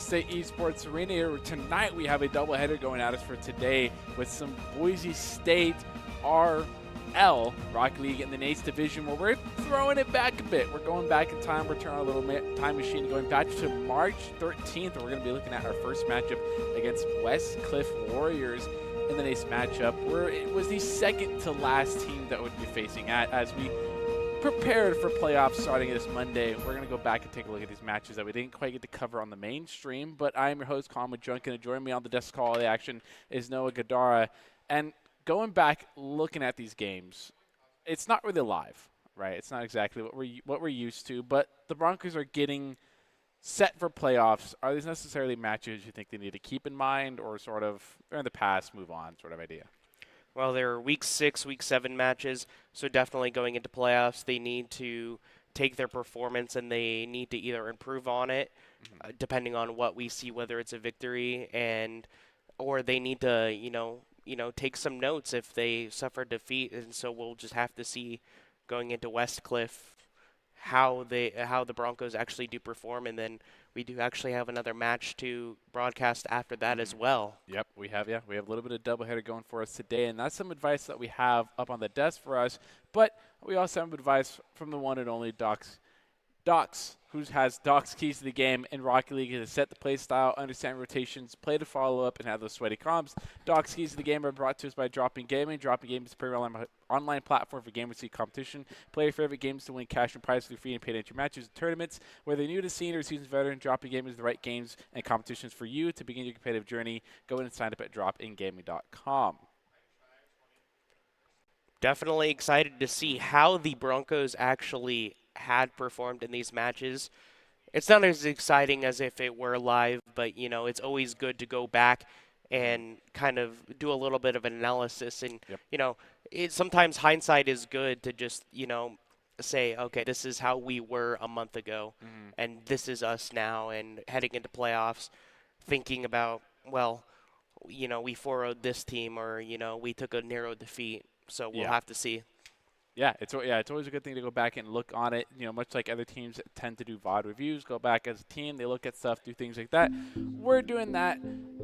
State Esports Arena here. Tonight we have a doubleheader going at us for today with some Boise State RL, Rocket League in the NACE division, where we're throwing it back a bit. We're going back in time. We're turning our little time machine, going back to March 13th, and we're going to be looking at our first matchup against West Cliff Warriors in the NACE matchup, where it was the second to last team that would be facing as we prepared for playoffs starting this Monday. We're going to go back and take a look at these matches that we didn't quite get to cover on the mainstream, but I am your host, Colin Junkin, and joining me on the desk call of the action is Noah Gadara. And going back, looking at these games, it's not really live, right? It's not exactly what we're used to, but the Broncos are getting set for playoffs. Are these necessarily matches you think they need to keep in mind, or sort of, they're in the past, move on sort of idea? Well, they're week 6, week 7 matches, so definitely going into playoffs, they need to take their performance and they need to either improve on it, depending on what we see, whether it's a victory, or they need to, take some notes if they suffer defeat. And so we'll just have to see going into West Cliff how the Broncos actually do perform, and then we do actually have another match to broadcast after that as well. Yep, we have a little bit of doubleheader going for us today, and that's some advice that we have up on the desk for us. But we also have advice from the one and only Docs, who has Doc's keys to the game in Rocket League to set the play style, understand rotations, play to follow up, and have those sweaty comps. Doc's keys to the game are brought to us by Dropping Gaming. Dropping Gaming is a premier online platform for gamers to see competition. Play your favorite games to win cash and prizes through free and paid entry matches and tournaments. Whether you're new to the scene or seasoned veteran, Dropping Gaming is the right games and competitions for you to begin your competitive journey. Go in and sign up at dropingaming.com. Definitely excited to see how the Broncos actually had performed in these matches. It's not as exciting as if it were live, but it's always good to go back and kind of do a little bit of an analysis. And sometimes hindsight is good to just say, okay, this is how we were a month ago, and this is us now, and heading into playoffs, thinking about, well, we 4-0'd this team, or we took a narrow defeat. So we'll have to see. Yeah, it's always a good thing to go back and look on it. Much like other teams that tend to do VOD reviews, go back as a team, they look at stuff, do things like that. We're doing that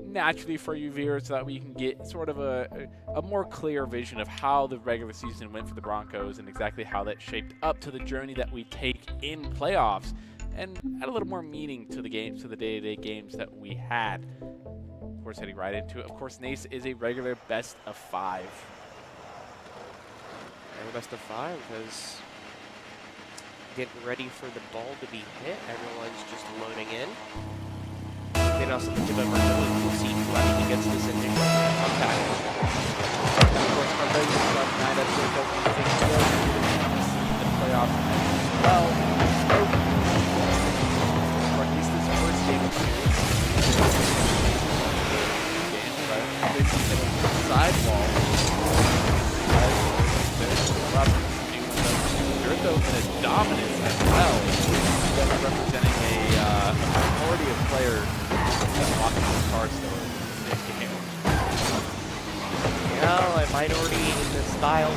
naturally for you viewers so that we can get sort of a more clear vision of how the regular season went for the Broncos and exactly how that shaped up to the journey that we take in playoffs, and add a little more meaning to the games, to the day-to-day games that we had. Of course, heading right into it, of course, NACE is a regular best of 5. Best of 5 because getting ready for the ball to be hit. Everyone's just loading in. They also think about we'll see who actually gets this initial contact. And of course, our regular stuff tonight, that's really helping things go. The playoffs as well. Or at least this first game of the sidewall. Dirtho in a dominance as well. Representing a minority of players that lost the cards in this game. Yeah, a minority in the style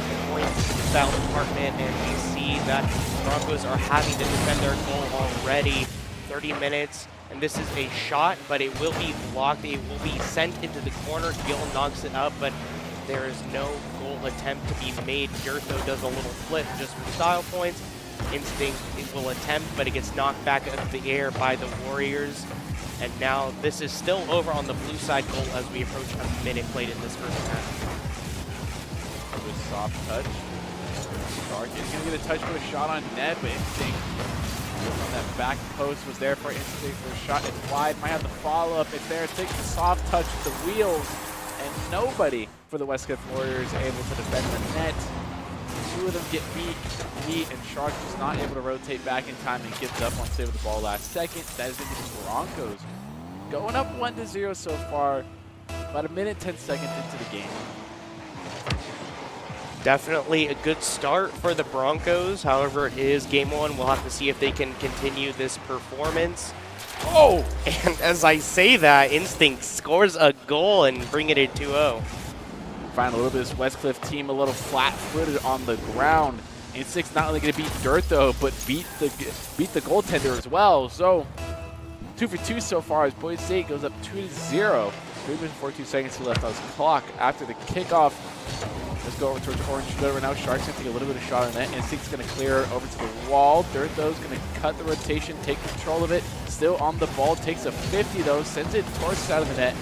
department, and we see that Broncos are having to defend their goal already. 30 minutes, and this is a shot, but it will be blocked. It will be sent into the corner. Gil knocks it up, but there is no goal attempt to be made. Dirtho does a little flip just for style points. Instinct will attempt, but it gets knocked back into the air by the Warriors. And now this is still over on the blue side goal as we approach a minute played in this first half. With soft touch. Stark is going to get a touch for a shot on net, but Instinct on that back post was there for Instinct for a shot. It's wide. Might have the follow-up. It's there. It takes the soft touch with the wheels. And nobody for the West Cliff Warriors able to defend the net. 2 of them get beat, and Shark was not able to rotate back in time and gives up on save with the ball last second. That is into the Broncos. Going up 1-0 so far, about a minute, 10 seconds into the game. Definitely a good start for the Broncos. However, it is game 1. We'll have to see if they can continue this performance. Oh! And as I say that, Instinct scores a goal and bring it at 2-0. Find a little bit of this West Cliff team a little flat-footed on the ground. Instinct not only going to beat Dirtho, but beat the goaltender as well. So 2 for 2 so far as Boise State goes up 2-0. 3 minutes and 42 seconds left on his clock after the kickoff. Let's go over towards Orange Right now. Sharks going to take a little bit of shot on that. Instinct's going to clear over to the wall. Dirtho's going to cut the rotation, take control of it. Still on the ball. Takes a 50 though. Sends it towards out of the net.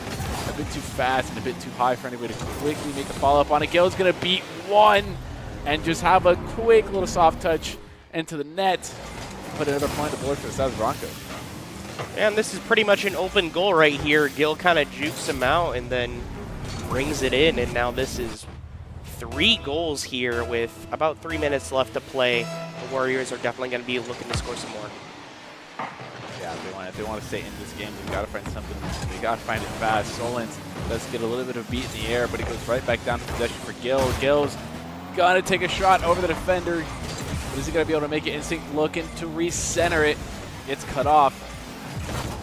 A bit too fast and a bit too high for anybody to quickly make a follow-up on it. Gill's going to beat one and just have a quick little soft touch into the net. Put another point on the board for the South Broncos. And this is pretty much an open goal right here. Gill kind of jukes him out and then brings it in. And now this is 3 goals here with about 3 minutes left to play. The Warriors are definitely going to be looking to score some more. Yeah, if they want to stay in this game, they've got to find something. They got to find it fast. Solens does get a little bit of beat in the air, but it goes right back down to possession for Gill. Gill's got to take a shot over the defender. But is he going to be able to make it? Instinct looking to recenter it. Gets cut off.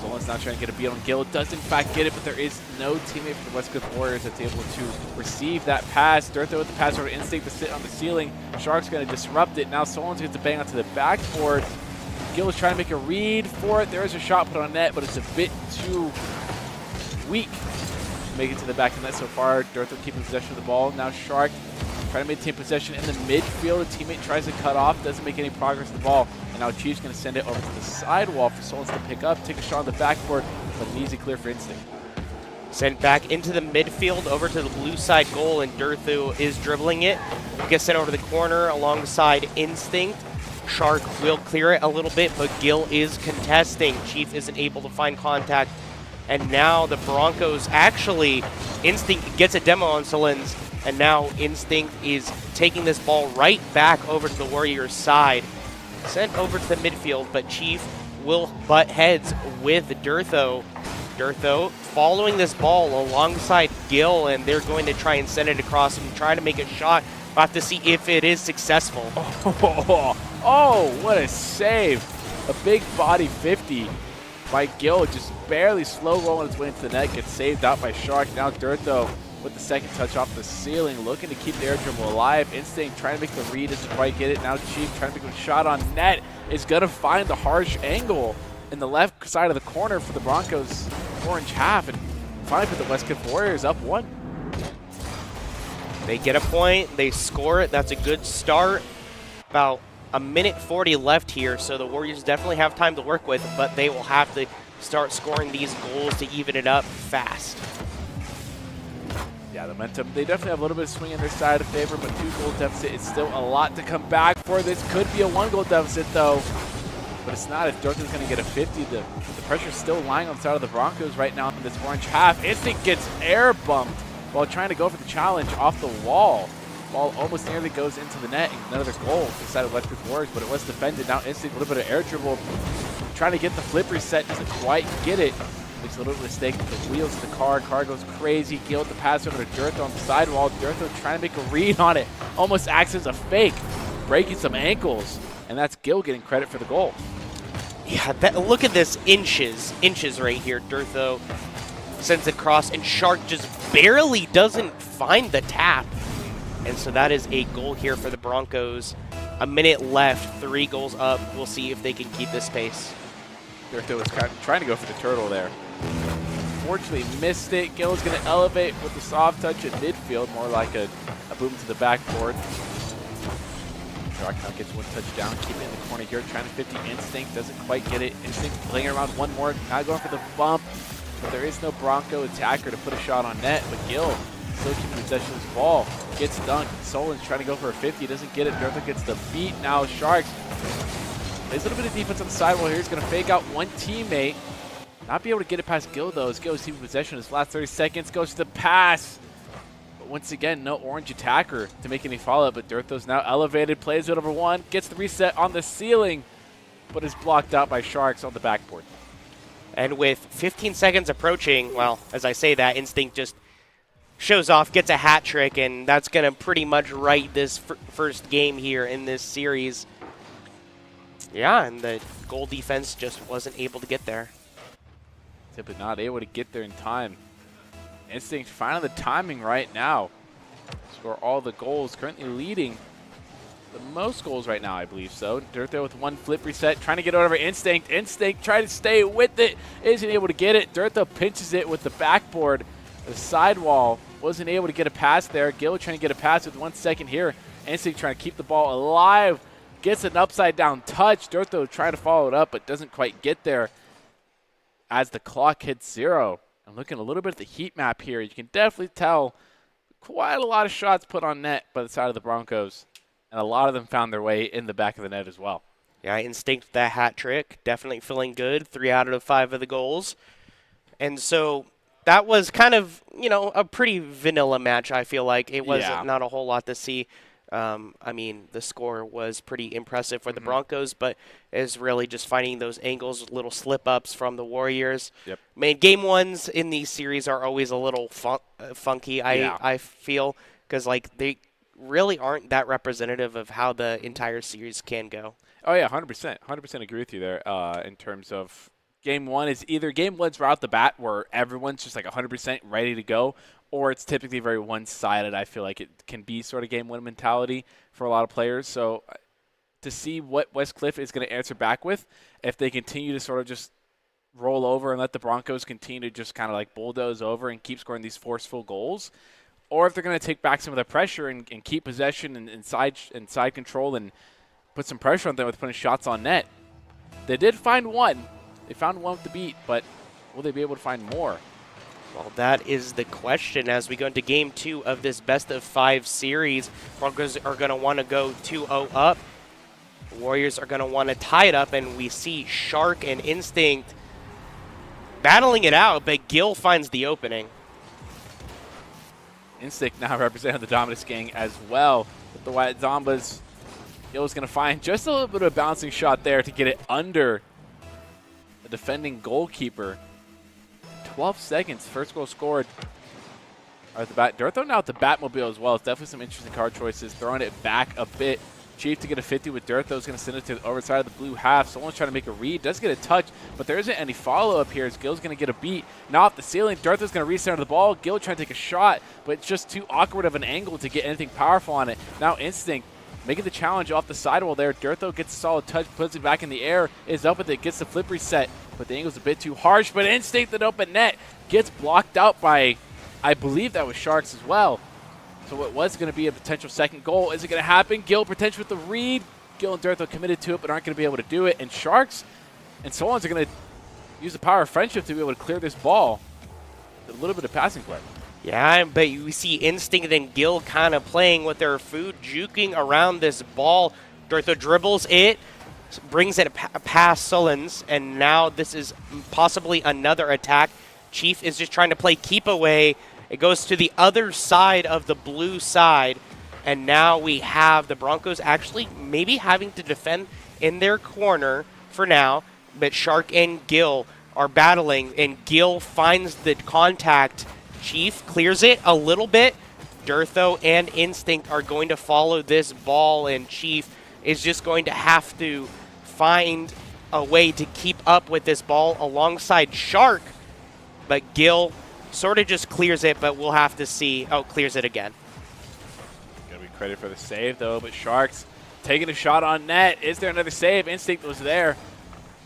Solens not trying to get a beat on Gill. Does in fact get it, but there is no teammate for the West Coast Warriors that's able to receive that pass. Dirtho with the pass over to Instinct to sit on the ceiling. Sharks going to disrupt it. Now Solens gets to bang onto the backboard. Gill is trying to make a read for it. There is a shot put on net, but it's a bit too weak to make it to the back of the net so far. Dirtho keeping possession of the ball. Now Shark trying to maintain possession in the midfield. A teammate tries to cut off, doesn't make any progress with the ball. And now Chief's going to send it over to the sidewall for Solens to pick up, take a shot on the backboard, but an easy clear for Instinct. Sent back into the midfield over to the blue side goal, and Dirthu is dribbling it. Gets sent over the corner alongside Instinct. Shark will clear it a little bit, but Gill is contesting. Chief isn't able to find contact. And now the Broncos actually, Instinct gets a demo on Solens, and now Instinct is taking this ball right back over to the Warriors' side. Sent over to the midfield, but Chief will butt heads with Dirtho. Dirtho following this ball alongside Gill, and they're going to try and send it across and try to make a shot. We'll have to see if it is successful. Oh, what a save. A big body 50 by Gill, just barely slow rolling its way into the net, gets saved out by Shark. Now Dirtho with the second touch off the ceiling, looking to keep the air dribble alive. Instinct trying to make the read, doesn't quite get it. Now Chief trying to make a shot on net, is going to find the harsh angle in the left side of the corner for the Broncos orange half, and finally put the West Coast Warriors up 1. They get a point, they score it, that's a good start. About a minute 40 left here, so the Warriors definitely have time to work with, but they will have to start scoring these goals to even it up fast. Yeah, the momentum, they definitely have a little bit of swing in their side of favor, but 2-goal deficit is still a lot to come back for. This could be a 1-goal deficit though, but it's not. If Dorthand's going to get a 50, the pressure's still lying on the side of the Broncos right now in this orange half. Instinct gets air bumped while trying to go for the challenge off the wall. Ball almost nearly goes into the net. Another goal for the side of West Coast Warriors, but it was defended. Now Instinct, a little bit of air dribble, trying to get the flip reset, doesn't quite get it. Makes a little mistake with the wheels of the car. Car goes crazy. Gill with the pass over to Dirtho on the sidewall. Dirtho trying to make a read on it. Almost acts as a fake, breaking some ankles. And that's Gill getting credit for the goal. Yeah, look at this inches right here. Dirtho sends it across, and Shark just barely doesn't find the tap. And so that is a goal here for the Broncos. A minute left, 3 goals up. We'll see if they can keep this pace. Dirtho was kind of trying to go for the turtle there. Unfortunately, missed it. Gill is going to elevate with the soft touch at midfield, more like a boom to the backboard. Shark now gets 1 touchdown, keep it in the corner here, trying to 50 Instinct, doesn't quite get it. Instinct playing around 1 more, now going for the bump, but there is no Bronco attacker to put a shot on net, but Gill still keeping possession of his ball, gets dunked. Solens trying to go for a 50, doesn't get it. Dirtho gets the beat. Now Sharks plays a little bit of defense on the sidewall here. He's going to fake out 1 teammate, not be able to get it past Gill though, as Gill's keeping possession in his last 30 seconds, goes to the pass. Once again, no orange attacker to make any follow-up, but Dirtho's now elevated, plays it over 1, gets the reset on the ceiling, but is blocked out by Sharks on the backboard. And with 15 seconds approaching, well, as I say that, Instinct just shows off, gets a hat trick, and that's going to pretty much write this first game here in this series. Yeah, and the goal defense just wasn't able to get there. Simply not able to get there in time. Instinct finding the timing right now. Score all the goals, currently leading the most goals right now, I believe so. Dirtho with one flip reset, trying to get over Instinct. Instinct trying to stay with it, isn't able to get it. Dirtho pinches it with the backboard. The sidewall wasn't able to get a pass there. Gil trying to get a pass with 1 second here. Instinct trying to keep the ball alive. Gets an upside down touch. Dirtho trying to follow it up, but doesn't quite get there as the clock hits 0. I'm looking a little bit at the heat map here. You can definitely tell quite a lot of shots put on net by the side of the Broncos, and a lot of them found their way in the back of the net as well. Yeah, Instinct with that hat trick. Definitely feeling good. 3 out of 5 of the goals. And so that was kind of, a pretty vanilla match, I feel like. It was not a whole lot to see. I mean, the score was pretty impressive for the Broncos, but is really just finding those angles, little slip-ups from the Warriors. Yep. I mean, game ones in these series are always a little funky, I feel, because, they really aren't that representative of how the entire series can go. Oh, yeah, 100%. 100% agree with you there in terms of game one is either game one's right off the bat where everyone's just 100% ready to go, or it's typically very one-sided. I feel like it can be sort of game one mentality for a lot of players. So to see what Westcliff is going to answer back with, if they continue to sort of just roll over and let the Broncos continue to just kind of bulldoze over and keep scoring these forceful goals, or if they're going to take back some of the pressure and keep possession and side control and put some pressure on them with putting shots on net. They did find one. They found one with the beat, but will they be able to find more? Well, that is the question as we go into Game 2 of this best-of-5 series. Broncos are going to want to go 2-0 up. Warriors are going to want to tie it up, and we see Shark and Instinct battling it out, but Gil finds the opening. Instinct now representing the Dominus gang as well. With the White Zombas, Gil's going to find just a little bit of a bouncing shot there to get it under the defending goalkeeper. 12 seconds, first goal scored. At the bat. Dirtho now at the Batmobile as well. It's definitely some interesting card choices. Throwing it back a bit. Chief to get a 50 with Dirtho is going to send it to the overside of the blue half. Someone's trying to make a read. Does get a touch, but there isn't any follow-up here as Gil's going to get a beat. Now off the ceiling, Dirtho's going to recenter the ball. Gil trying to take a shot, but it's just too awkward of an angle to get anything powerful on it. Now Instinct making the challenge off the sidewall there. Dirtho gets a solid touch, puts it back in the air, is up with it, gets the flip reset, but the angle's a bit too harsh, but Instinct at open net gets blocked out by, I believe that was Sharks as well. So it was going to be a potential second goal. Is it going to happen? Gil potential with the read. Gil and Dirtho committed to it, but aren't going to be able to do it. And Sharks and Solons are going to use the power of friendship to be able to clear this ball. A little bit of passing play. Yeah, but we see Instinct and Gil kind of playing with their food, juking around this ball. Dirtho dribbles it, brings it past Solons, and now this is possibly another attack. Chief is just trying to play keep away. It goes to the other side of the blue side, and now we have the Broncos actually maybe having to defend in their corner for now, but Shark and Gil are battling, and Gil finds the contact. Chief clears it a little bit. Dirtho and Instinct are going to follow this ball, and Chief is just going to have to find a way to keep up with this ball alongside Shark, but Gil sort of just clears it, but we'll have to see. Oh, clears it again. Gotta be credit for the save, though, but Sharks taking a shot on net. Is there another save? Instinct was there.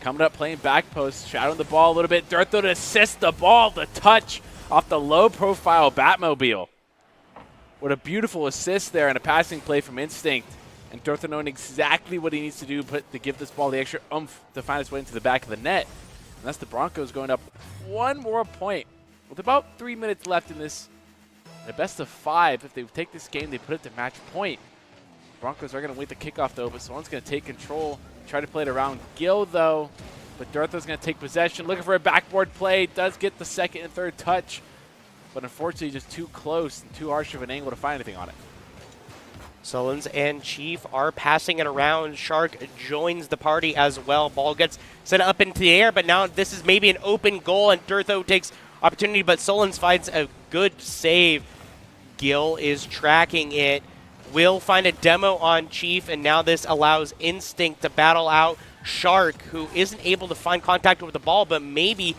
Coming up, playing back post, shadowing the ball a little bit. Dirtho to assist the ball, the touch off the low-profile Batmobile. What a beautiful assist there and a passing play from Instinct. And Dirtho knowing exactly what he needs to do to give this ball the extra oomph to find its way into the back of the net. And that's the Broncos going up one more point. With about 3 minutes left in this, in a best of 5, if they take this game, they put it to match point. Broncos are going to wait the kickoff, though, but someone's going to take control, try to play it around Gil, though. But Dirtho's going to take possession, looking for a backboard play. Does get the second and third touch, but unfortunately just too close and too harsh of an angle to find anything on it. Solons and Chief are passing it around. Shark joins the party as well. Ball gets sent up into the air, but now this is maybe an open goal, and Dirtho takes opportunity, but Solons finds a good save. Gil is tracking it. Will find a demo on Chief, and now this allows Instinct to battle out Shark, who isn't able to find contact with the ball, but maybe,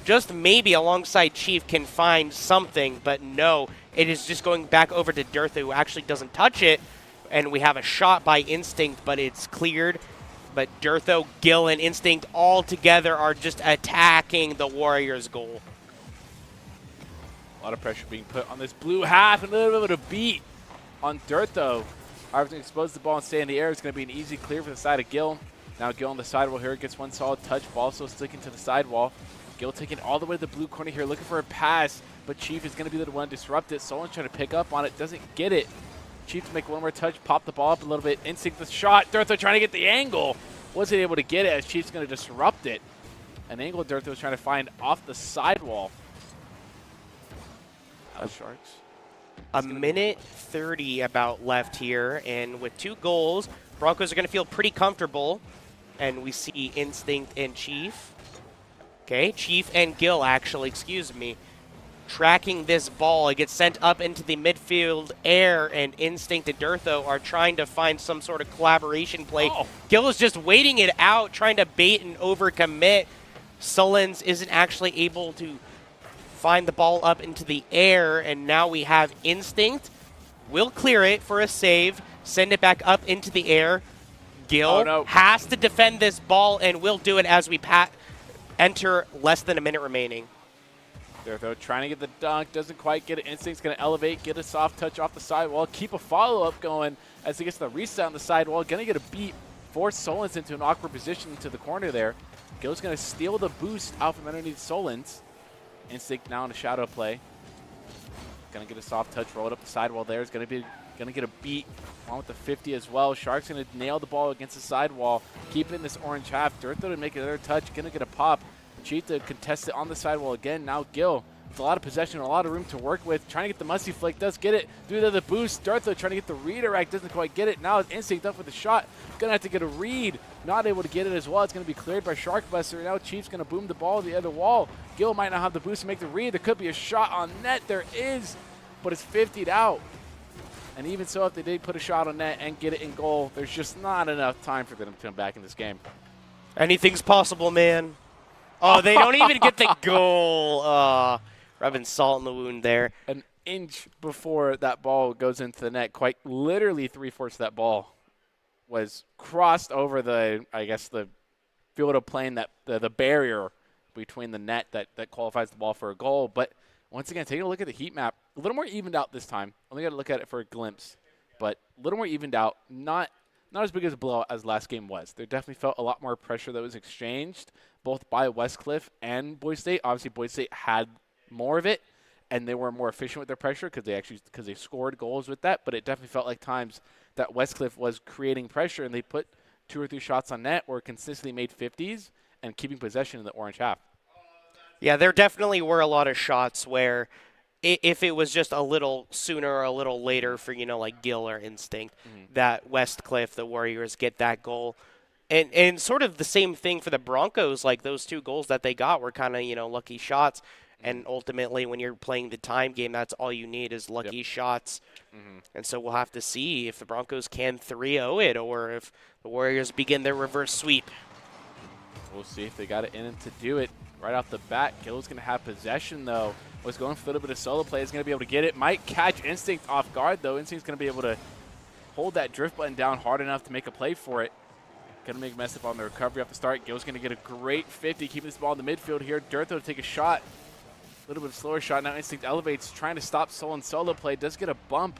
just maybe, alongside Chief can find something, but no. It is just going back over to Dirtho, who actually doesn't touch it, And we have a shot by Instinct, but it's cleared. But Durtho, Gil, and Instinct all together are just attacking the Warriors' goal. A lot of pressure being put on this blue half, and a little bit of a beat on Durtho. Harvard's going to expose the ball and stay in the air. It's going to be an easy clear for the side of Gil. Now Gil on the sidewall here gets one solid touch. Ball still sticking to the sidewall. Gil taking all the way to the blue corner here, looking for a pass, but Chief is going to be the one to disrupt it. Solon's trying to pick up on it, doesn't get it. Chief to make one more touch, pop the ball up a little bit. Instinct the shot. Durtho trying to get the angle. Wasn't able to get it as Chief's going to disrupt it. An angle Durtho was trying to find off the sidewall. Sharks. A minute 30 about left here, and with 2 goals, Broncos are going to feel pretty comfortable. And we see Instinct and Chief. Okay, Chief and Gil, actually, excuse me, tracking this ball. It gets sent up into the midfield air, and Instinct and Durtho are trying to find some sort of collaboration play. Oh. Gil is just waiting it out, trying to bait and overcommit. Sullins isn't actually able to find the ball up into the air, and now we have Instinct. Will clear it for a save, send it back up into the air. Gil has to defend this ball, and will do it as we enter less than a minute remaining. Durtho trying to get the dunk, doesn't quite get it. Instinct's going to elevate, get a soft touch off the sidewall, keep a follow-up going as he gets the reset on the sidewall. Going to get a beat, force Solons into an awkward position to the corner there. Gil's going to steal the boost out from underneath Solons. Instinct now in a shadow play. Going to get a soft touch, roll it up the sidewall there. Is going to get a beat on with the 50 as well. Shark's going to nail the ball against the sidewall, keep it in this orange half. Durtho to make another touch, going to get a pop. Chief to contest it on the sidewall again. Now Gil with a lot of possession, a lot of room to work with. Trying to get the musty flick, does get it. Do the boost. Durtho trying to get the redirect, doesn't quite get it. Now it's Instinct up with the shot. Going to have to get a read. Not able to get it as well. It's going to be cleared by Sharkbuster. Now Chief's going to boom the ball to the other wall. Gil might not have the boost to make the read. There could be a shot on net. There is, but it's 50'd out. And even so, if they did put a shot on net and get it in goal, there's just not enough time for them to come back in this game. Anything's possible, man. Oh, they don't even get the goal. Rubbing salt in the wound there. An inch before that ball goes into the net, quite literally 3/4 of that ball was crossed over the, I guess, the field of play, that the barrier between the net that qualifies the ball for a goal. But once again, taking a look at the heat map, a little more evened out this time. Only got to look at it for a glimpse, but a little more evened out. Not as big as a blowout as last game was. There definitely felt a lot more pressure that was exchanged, both by Westcliff and Boise State. Obviously, Boise State had more of it, and they were more efficient with their pressure because they scored goals with that. But it definitely felt like times that Westcliff was creating pressure, and they put 2 or 3 shots on net or consistently made 50s and keeping possession in the orange half. Yeah, there definitely were a lot of shots where if it was just a little sooner or a little later for, like Gil or Instinct, that Westcliff, the Warriors, get that goal. And sort of the same thing for the Broncos, like those 2 goals that they got were kind of, lucky shots. And ultimately, when you're playing the time game, that's all you need is lucky shots. And so we'll have to see if the Broncos can 3-0 it or if the Warriors begin their reverse sweep. We'll see if they got it in them to do it right off the bat. Gil's going to have possession, though. Was going for a little bit of solo play. Is going to be able to get it. Might catch Instinct off guard, though. Instinct's going to be able to hold that drift button down hard enough to make a play for it. Going to make a mess up on the recovery off the start. Gil's going to get a great 50, keeping this ball in the midfield here. Durtho to take a shot. A little bit of slower shot. Now Instinct elevates, trying to stop Solon solo play. Does get a bump.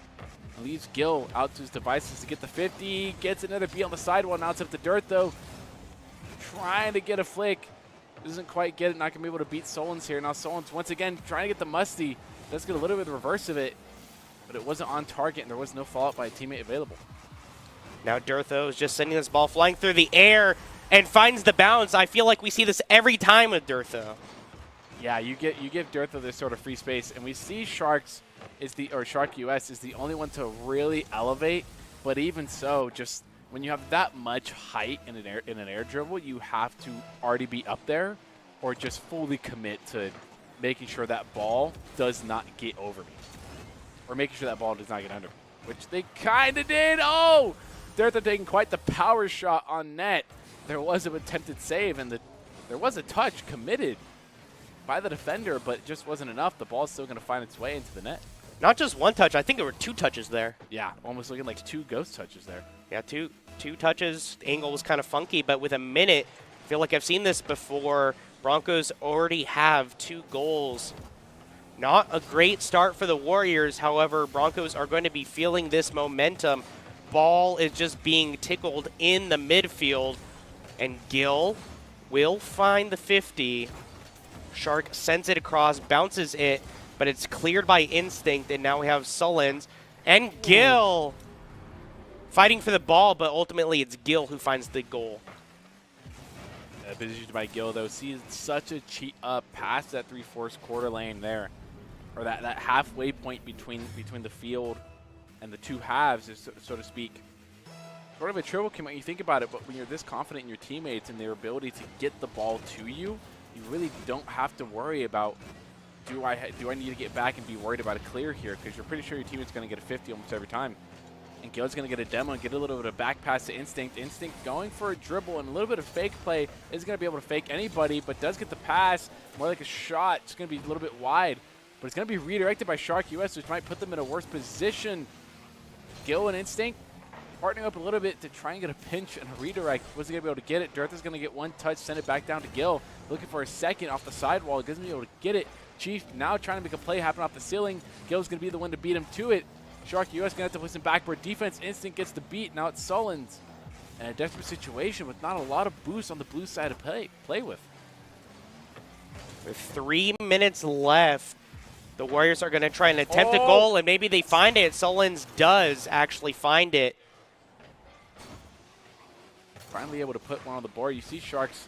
Leaves Gil out to his devices to get the 50. Gets another beat on the sidewall. Now it's up to Durtho. Trying to get a flick. Doesn't quite get it. Not going to be able to beat Solons here. Now Solons once again trying to get the musty. Does get a little bit of the reverse of it. But it wasn't on target, and there was no follow-up by a teammate available. Now Durtho is just sending this ball flying through the air and finds the bounce. I feel like we see this every time with Durtho. Yeah, you give Durtho this sort of free space, and we see Shark US is the only one to really elevate. But even so, just when you have that much height in an air dribble, you have to already be up there, or just fully commit to making sure that ball does not get over me, or making sure that ball does not get under me, which they kind of did. Oh, Durtho taking quite the power shot on net. There was an attempted save, and there was a touch committed by the defender, but it just wasn't enough. The ball's still going to find its way into the net. Not just one touch, I think there were 2 touches there. Yeah, almost looking like 2 ghost touches there. Yeah, two touches. The angle was kind of funky, but with a minute, I feel like I've seen this before. Broncos already have 2 goals. Not a great start for the Warriors. However, Broncos are going to be feeling this momentum. Ball is just being tickled in the midfield, and Gill will find the 50. Shark sends it across, bounces it, but it's cleared by Instinct, and now we have Sullins and Gill fighting for the ball, but ultimately it's Gill who finds the goal. Positioned by Gill, though, sees such a cheat up past that 3/4 quarter lane there, or that halfway point between the field and the 2 halves, so to speak. Sort of a triple commit when you think about it, but when you're this confident in your teammates and their ability to get the ball to you, you really don't have to worry about, do I need to get back and be worried about a clear here, because you're pretty sure your teammate's going to get a 50 almost every time. And Gill's going to get a demo and get a little bit of back pass to Instinct. Instinct going for a dribble and a little bit of fake play. Isn't going to be able to fake anybody, but does get the pass. More like a shot. It's going to be a little bit wide, but it's going to be redirected by Shark US, which might put them in a worse position. Gill and Instinct partnering up a little bit to try and get a pinch and a redirect. Wasn't going to be able to get it. Dirtha's going to get 1 touch, send it back down to Gill. Looking for a second off the sidewall. He doesn't be able to get it. Chief now trying to make a play happen off the ceiling. Gill's going to be the one to beat him to it. Shark US going to have to play some backboard defense. Instinct gets the beat. Now it's Sullins. And a desperate situation with not a lot of boost on the blue side to play with. With 3 minutes left, the Warriors are going to try and attempt a goal, and maybe they find it. Sullins does actually find it. Finally able to put one on the board. You see Sharks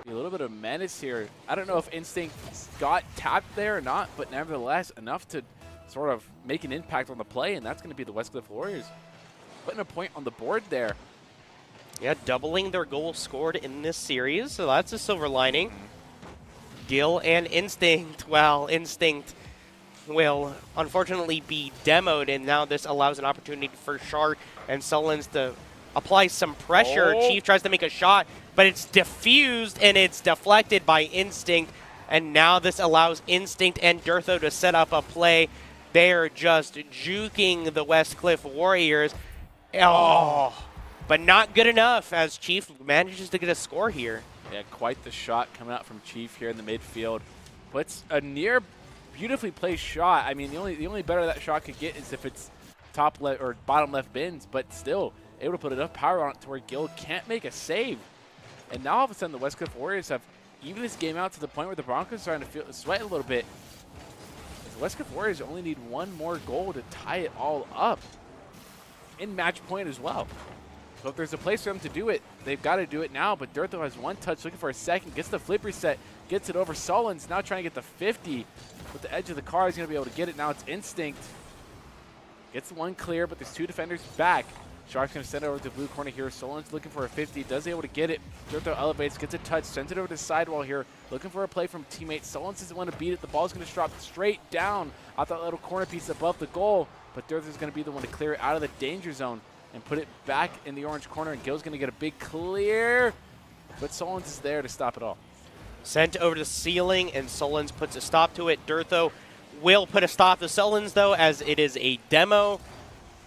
be a little bit of menace here. I don't know if Instinct got tapped there or not, but nevertheless, enough to sort of make an impact on the play, and that's going to be the Westcliff Warriors putting a point on the board there. Yeah, doubling their goals scored in this series, so that's a silver lining. Gill and Instinct, well, Instinct will unfortunately be demoed, and now this allows an opportunity for Shark and Sullins to apply some pressure. Chief tries to make a shot, but it's diffused and it's deflected by Instinct, and now this allows Instinct and Dirtho to set up a play. They're just juking the Westcliff Warriors. But not good enough as Chief manages to get a score here. Yeah, quite the shot coming out from Chief here in the midfield. Puts a near beautifully placed shot. I mean, the only better that shot could get is if it's top left or bottom left bins, but still able to put enough power on it to where Gill can't make a save. And now all of a sudden the Westcliff Warriors have even this game out to the point where the Broncos are starting to sweat a little bit. The Westcliff Warriors only need 1 more goal to tie it all up in match point as well. So if there's a place for them to do it, they've got to do it now. But Dirtho has 1 touch, looking for a second, gets the flip reset, gets it over Sullins, now trying to get the 50. With the edge of the car, he's going to be able to get it. Now it's Instinct. Gets 1 clear, but there's 2 defenders back. Shark's going to send it over to the blue corner here. Sullins looking for a 50, does able to get it. Dirtho elevates, gets a touch, sends it over to the sidewall here. Looking for a play from teammate. Sullins doesn't want to beat it. The ball's going to drop straight down off that little corner piece above the goal. But Dirtho's going to be the one to clear it out of the danger zone and put it back in the orange corner. And Gill's going to get a big clear, but Sullins is there to stop it all. Sent over to the ceiling, and Sullins puts a stop to it. Dirtho will put a stop to Sullins, though, as it is a demo.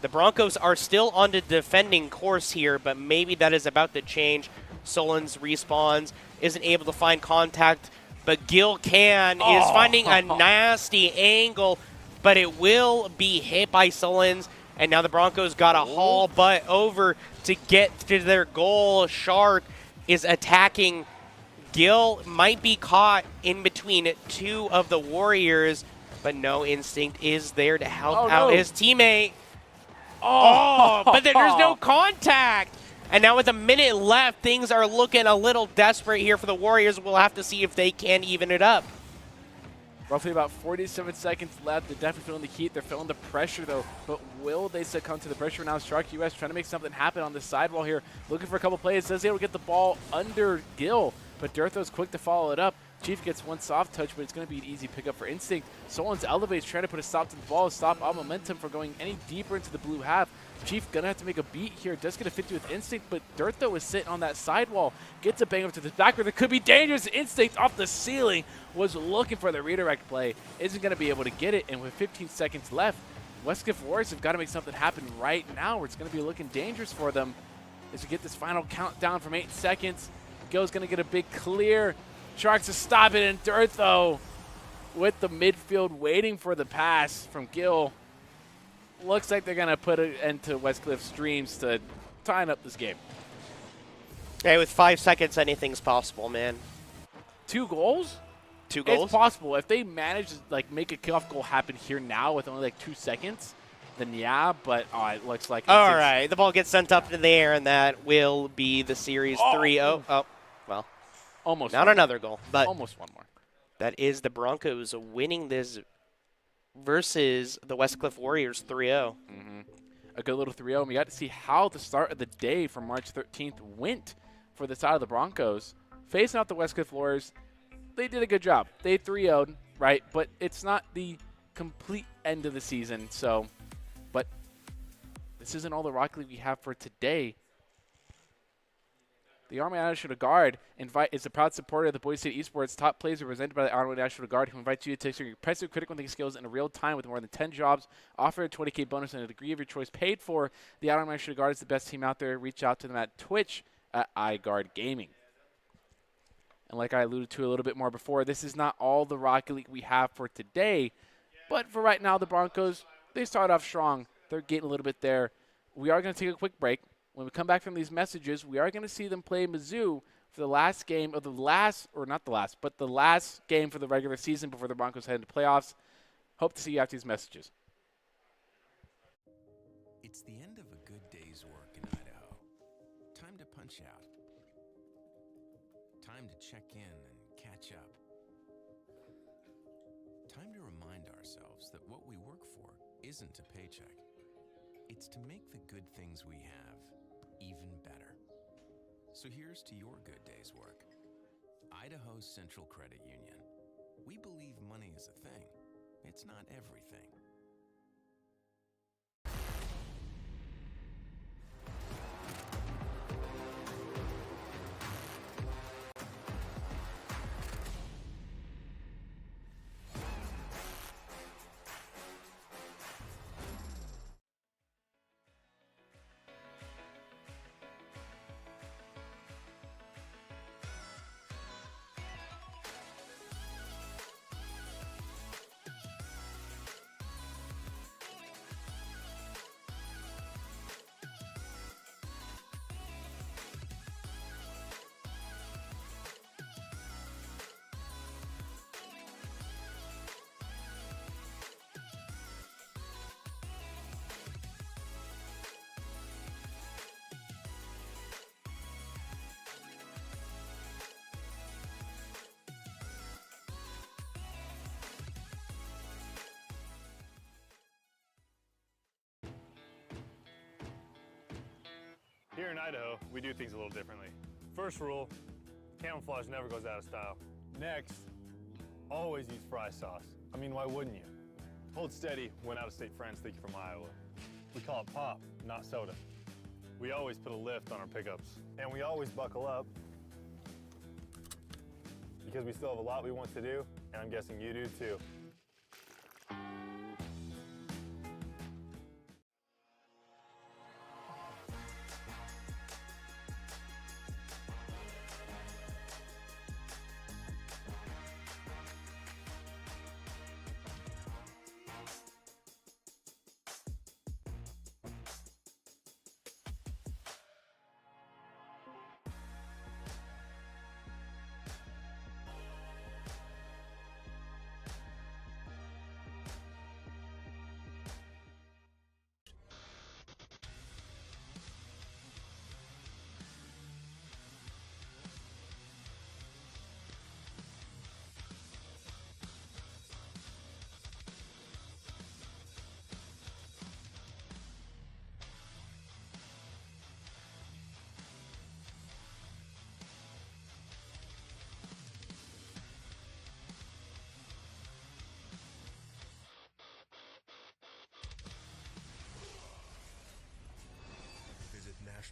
The Broncos are still on the defending course here, but maybe that is about to change. Sullins respawns, isn't able to find contact, but Gill is finding a nasty angle, but it will be hit by Sullins. And now the Broncos got to haul butt over to get to their goal. Shark is attacking. Gill might be caught in between 2 of the Warriors, but no, Instinct is there to help out his teammate. But there's no contact. And now with a minute left, things are looking a little desperate here for the Warriors. We'll have to see if they can even it up. Roughly about 47 seconds left. They're definitely feeling the heat. They're feeling the pressure, though. But will they succumb to the pressure? Now Shark US trying to make something happen on the sidewall here. Looking for a couple plays. Does able to get the ball under Gill, but Dirtho's quick to follow it up. Chief gets one soft touch, but it's going to be an easy pickup for Instinct. Solon's elevates, trying to put a stop to the ball, stop all momentum from going any deeper into the blue half. Chief going to have to make a beat here. Does get a 50 with Instinct, but Dirtho is sitting on that sidewall. Gets a bang up to the back where there could be dangerous. Instinct off the ceiling was looking for the redirect play. Isn't going to be able to get it, and with 15 seconds left, Westcliff Warriors have got to make something happen right now, or it's going to be looking dangerous for them as we get this final countdown from 8 seconds. Gil's going to get a big clear. Sharks to stop it, and Dirtho with the midfield waiting for the pass from Gil. Looks like they're going to put an end to Westcliff's dreams to tying up this game. Hey, with 5 seconds, anything's possible, man. 2 goals? 2 goals? It's possible. If they manage to make a kickoff goal happen here now with only 2 seconds, then yeah, but it looks like... All right, the ball gets sent up in the air, and that will be the series 3-0. Oh, well. Almost. Not another goal, but... Almost one more. That is the Broncos winning this versus the Westcliff Warriors 3-0. A good little 3-0, and we got to see how the start of the day from March 13th went for the side of the Broncos. Facing out the Westcliff Warriors, they did a good job. They 3-0'd, right? But it's not the complete end of the season, so... But this isn't all the Rocket League we have for today. The Army National Guard is a proud supporter of the Boise State Esports. Top players are presented by the Army National Guard, who invites you to take your impressive critical thinking skills in real time with more than 10 jobs. Offer a 20K bonus and a degree of your choice paid for. The Army National Guard is the best team out there. Reach out to them at Twitch at iGuard Gaming. And like I alluded to a little bit more before, this is not all the Rocket League we have for today. But for right now, the Broncos, they start off strong. They're getting a little bit there. We are going to take a quick break. When we come back from these messages, we are going to see them play Mizzou for the last game of the last game for the regular season before the Broncos head into playoffs. Hope to see you after these messages. It's the end of a good day's work in Idaho. Time to punch out. Time to check in and catch up. Time to remind ourselves that what we work for isn't a paycheck. It's to make the good things we have even better. So here's to your good day's work. Idaho Central Credit Union. We believe money is a thing. It's not everything. Here in Idaho, we do things a little differently. First rule, camouflage never goes out of style. Next, always use fry sauce. I mean, why wouldn't you? Hold steady when out-of-state friends think you're from Iowa. We call it pop, not soda. We always put a lift on our pickups. And we always buckle up because we still have a lot we want to do, and I'm guessing you do too.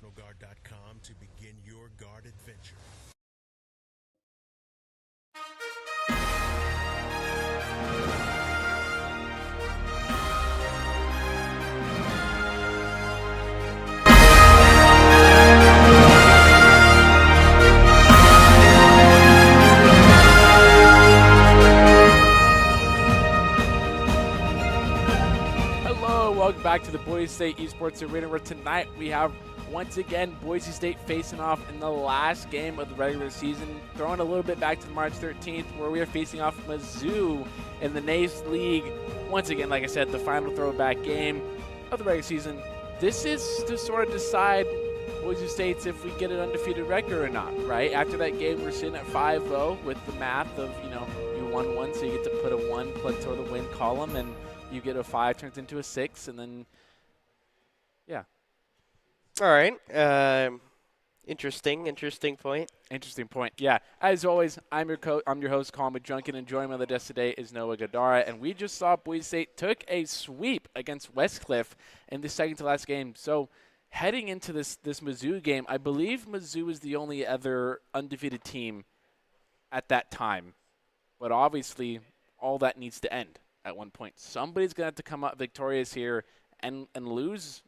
NationalGuard.com to begin your guard adventure. Welcome back to the Boise State Esports Arena, where tonight we have once again Boise State facing off in the last game of the regular season, throwing a little bit back to March 13th, where we are facing off Mizzou in the NACE League. Once again, like I said, the final throwback game of the regular season. This is to sort of decide Boise State's if we get an undefeated record or not, right? After that game, we're sitting at 5-0 with the math of, you won one, so you get to put a 1 plus toward the win column, and you get a 5 turns into a 6, and then, yeah. All right. Interesting point. Interesting point. Yeah. As always, I'm your host, Colin McJunkin, and joining me on the desk today is Noah Gadara. And we just saw Boise State took a sweep against Westcliff in the second to last game. So heading into this Mizzou game, I believe Mizzou is the only other undefeated team at that time. But obviously, all that needs to end at one point. Somebody's going to have to come out victorious here and lose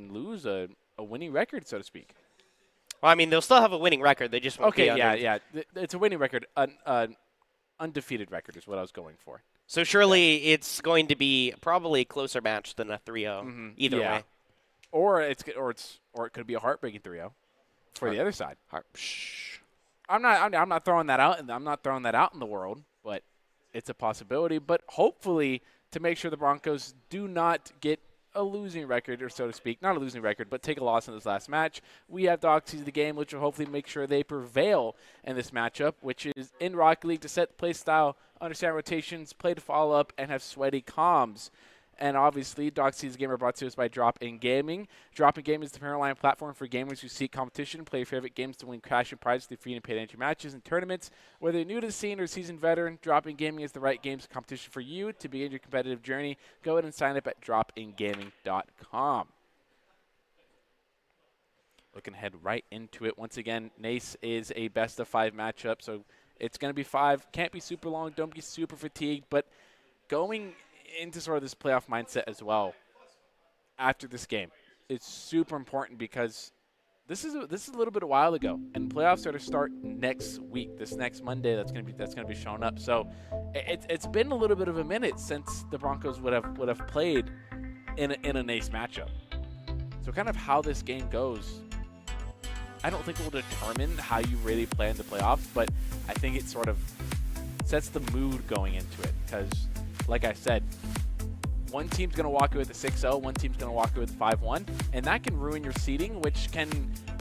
lose a winning record, so to speak. Well, I mean, they'll still have a winning record. They just won't be under. Yeah. It's a winning record. An undefeated record is what I was going for. So surely it's going to be probably a closer match than a 3-0 either way. Or it could be a heartbreaking 3-0 for the other side. I'm not throwing that out, and I'm not throwing that out in the world, but it's a possibility. But hopefully, to make sure the Broncos do not get a losing record, or so to speak, not a losing record, but take a loss in this last match, we have Doxies of the game, which will hopefully make sure they prevail in this matchup, which is in Rocket League to set the play style, understand rotations, play to follow up, and have sweaty comms. And obviously, Doxies of the game are brought to us by Drop In Gaming. Drop In Gaming is the parent platform for gamers who seek competition, play your favorite games to win cash and prizes through free and paid entry matches and tournaments. Whether you're new to the scene or seasoned veteran, Drop In Gaming is the right games competition for you to begin your competitive journey. Go ahead and sign up at dropingaming.com. Looking ahead right into it. Once again, NACE is a best-of-5 matchup, so it's going to be 5. Can't be super long. Don't be super fatigued, but going into sort of this playoff mindset as well after this game, it's super important because this is a little bit a while ago, and playoffs are to start next week. This next Monday, that's gonna be showing up. So it's been a little bit of a minute since the Broncos would have played in a NACE matchup. So kind of how this game goes, I don't think will determine how you really play in the playoffs, but I think it sort of sets the mood going into it because, like I said, one team's going to walk away with a 6-0, one team's going to walk away with a 5-1, and that can ruin your seeding, which can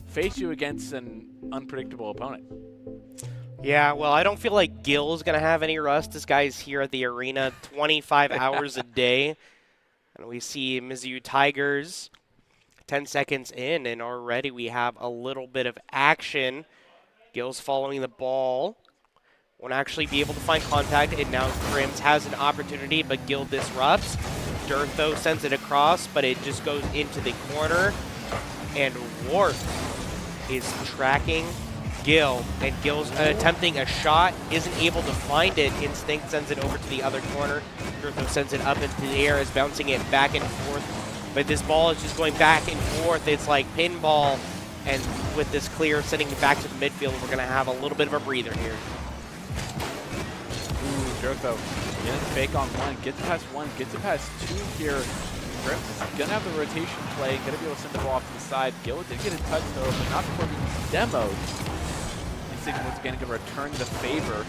face you against an unpredictable opponent. Yeah, well, I don't feel like Gil's going to have any rust. This guy's here at the arena 25 hours a day. And we see Mizzou Tigers 10 seconds in, and already we have a little bit of action. Gil's following the ball. Won't actually be able to find contact, and now Crims has an opportunity, but Gil disrupts. Dirtho sends it across, but it just goes into the corner, and Wart is tracking Gil, and Gil's attempting a shot, isn't able to find it. Instinct sends it over to the other corner. Dirtho sends it up into the air, is bouncing it back and forth, but this ball is just going back and forth. It's like pinball, and with this clear sending it back to the midfield, we're going to have a little bit of a breather here. Dirtho getting fake on one, gets past one, gets it past 2 here. Crims is going to have the rotation play, going to be able to send the ball off to the side. Gil did get a touch though, but not before being demoed. Instinct once again going to return the favor.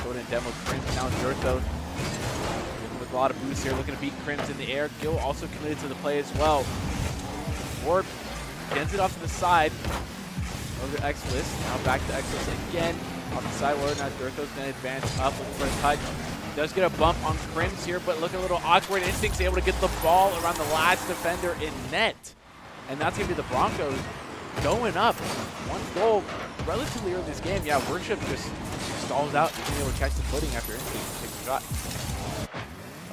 Go ahead and demo Crims. Now Dirtho with a lot of boosts here, looking to beat Crims in the air. Gil also committed to the play as well. Ward gets it off to the side. Over to X-List. Now back to X-List again. Off the side where now Dirtho's going to advance up, looking for a touch. Does get a bump on Crims here, but looking a little awkward. Instinct's able to get the ball around the last defender in net. And that's going to be the Broncos going up. 1 goal relatively early this game. Yeah, Worship just stalls out and being able to catch the footing after Instinct takes a shot.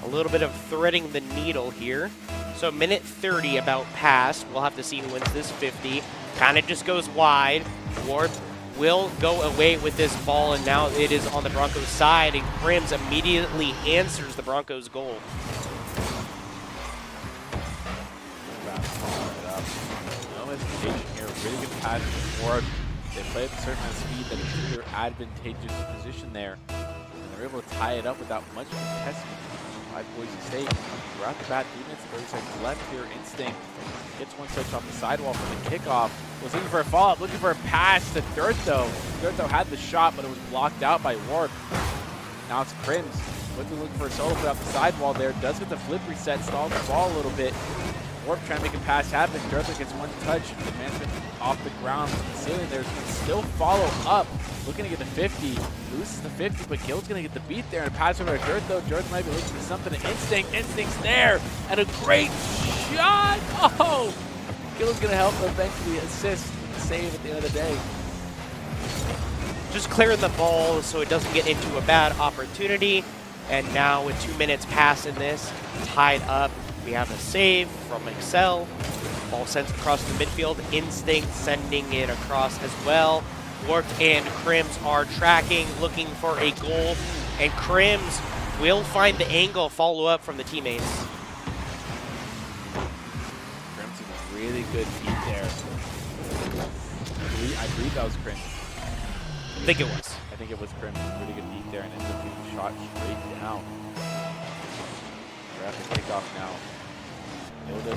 A little bit of threading the needle here. So minute 30 about passed. We'll have to see who wins this 50. Kind of just goes wide. Warp will go away with this ball, and now it is on the Broncos side, and Crims immediately answers the Broncos goal. No hesitation here. Really good pass from Warp. They play at a certain amount of speed that is in their advantageous position there. And they're able to tie it up without much contesting by Boise State. We're at the bat, 3 minutes, 30 seconds left here. Instinct gets one touch off the sidewall from the kickoff. Was looking for a follow-up, looking for a pass to Dirtho. Dirtho had the shot, but it was blocked out by Warp. Now it's Crims. Looking for a solo play off the sidewall there. Does get the flip reset, stalls the ball a little bit. Warp trying to make a pass happen. Dirtho gets one touch. Advancement off the ground. Ceiling there's going to still follow up. Looking to get the 50. Loses the 50, but Gil's going to get the beat there and pass over to Dirtho. Dirtho might be looking for something. Instinct. Instinct's there. And a great shot. Oh! Gil's going to help eventually assist and save at the end of the day. Just clearing the ball so it doesn't get into a bad opportunity. And now with 2 minutes past in this, tied up. We have a save from Excel. Ball sent across the midfield. Instinct sending it across as well. Warp and Crims are tracking, looking for a goal. And Crims will find the angle, follow up from the teammates. Crims is a really good beat there. I believe that was Crims. I think it was. I think it was Crims. Really good beat there and ends up getting shot straight down. We're at the kickoff now. Hilda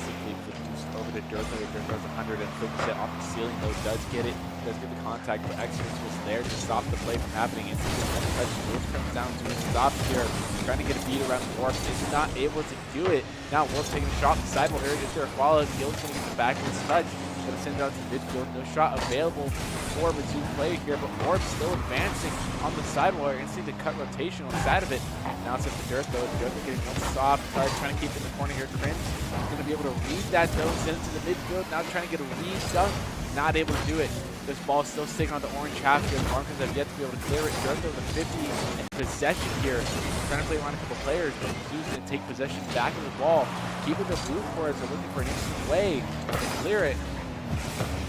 simply flips over to Dirtho. Dirtho has 100 and flips it off the ceiling though. Does get it. Does get the contact, but Exodus was there to stop the play from happening. It's one touch. Wolf comes down to his stop here. Trying to get a beat around Warp. Is not able to do it. Now Wolf taking a shot on the sidewall here. Is there a follow? Gil's going to get the backwards touch. Going to send it out to midfield. No shot available for Mizzou player here, but Warp still advancing on the sidewall. You're going to see the cut rotation on the side of it. Now it's up to Dirtho. Dirtho getting one soft touch, trying to keep it in the corner here. Crims going to be able to read that though, send it to the midfield. Now trying to get a read dunk. Not able to do it. This ball still sticking on the orange half here. The Broncos have yet to be able to clear it. Dirtho with 50 in possession here. Trying to play around a couple players, but Mizzou's going to take possession back of the ball. Keeping the blue for us. They're looking for an instant way to clear it.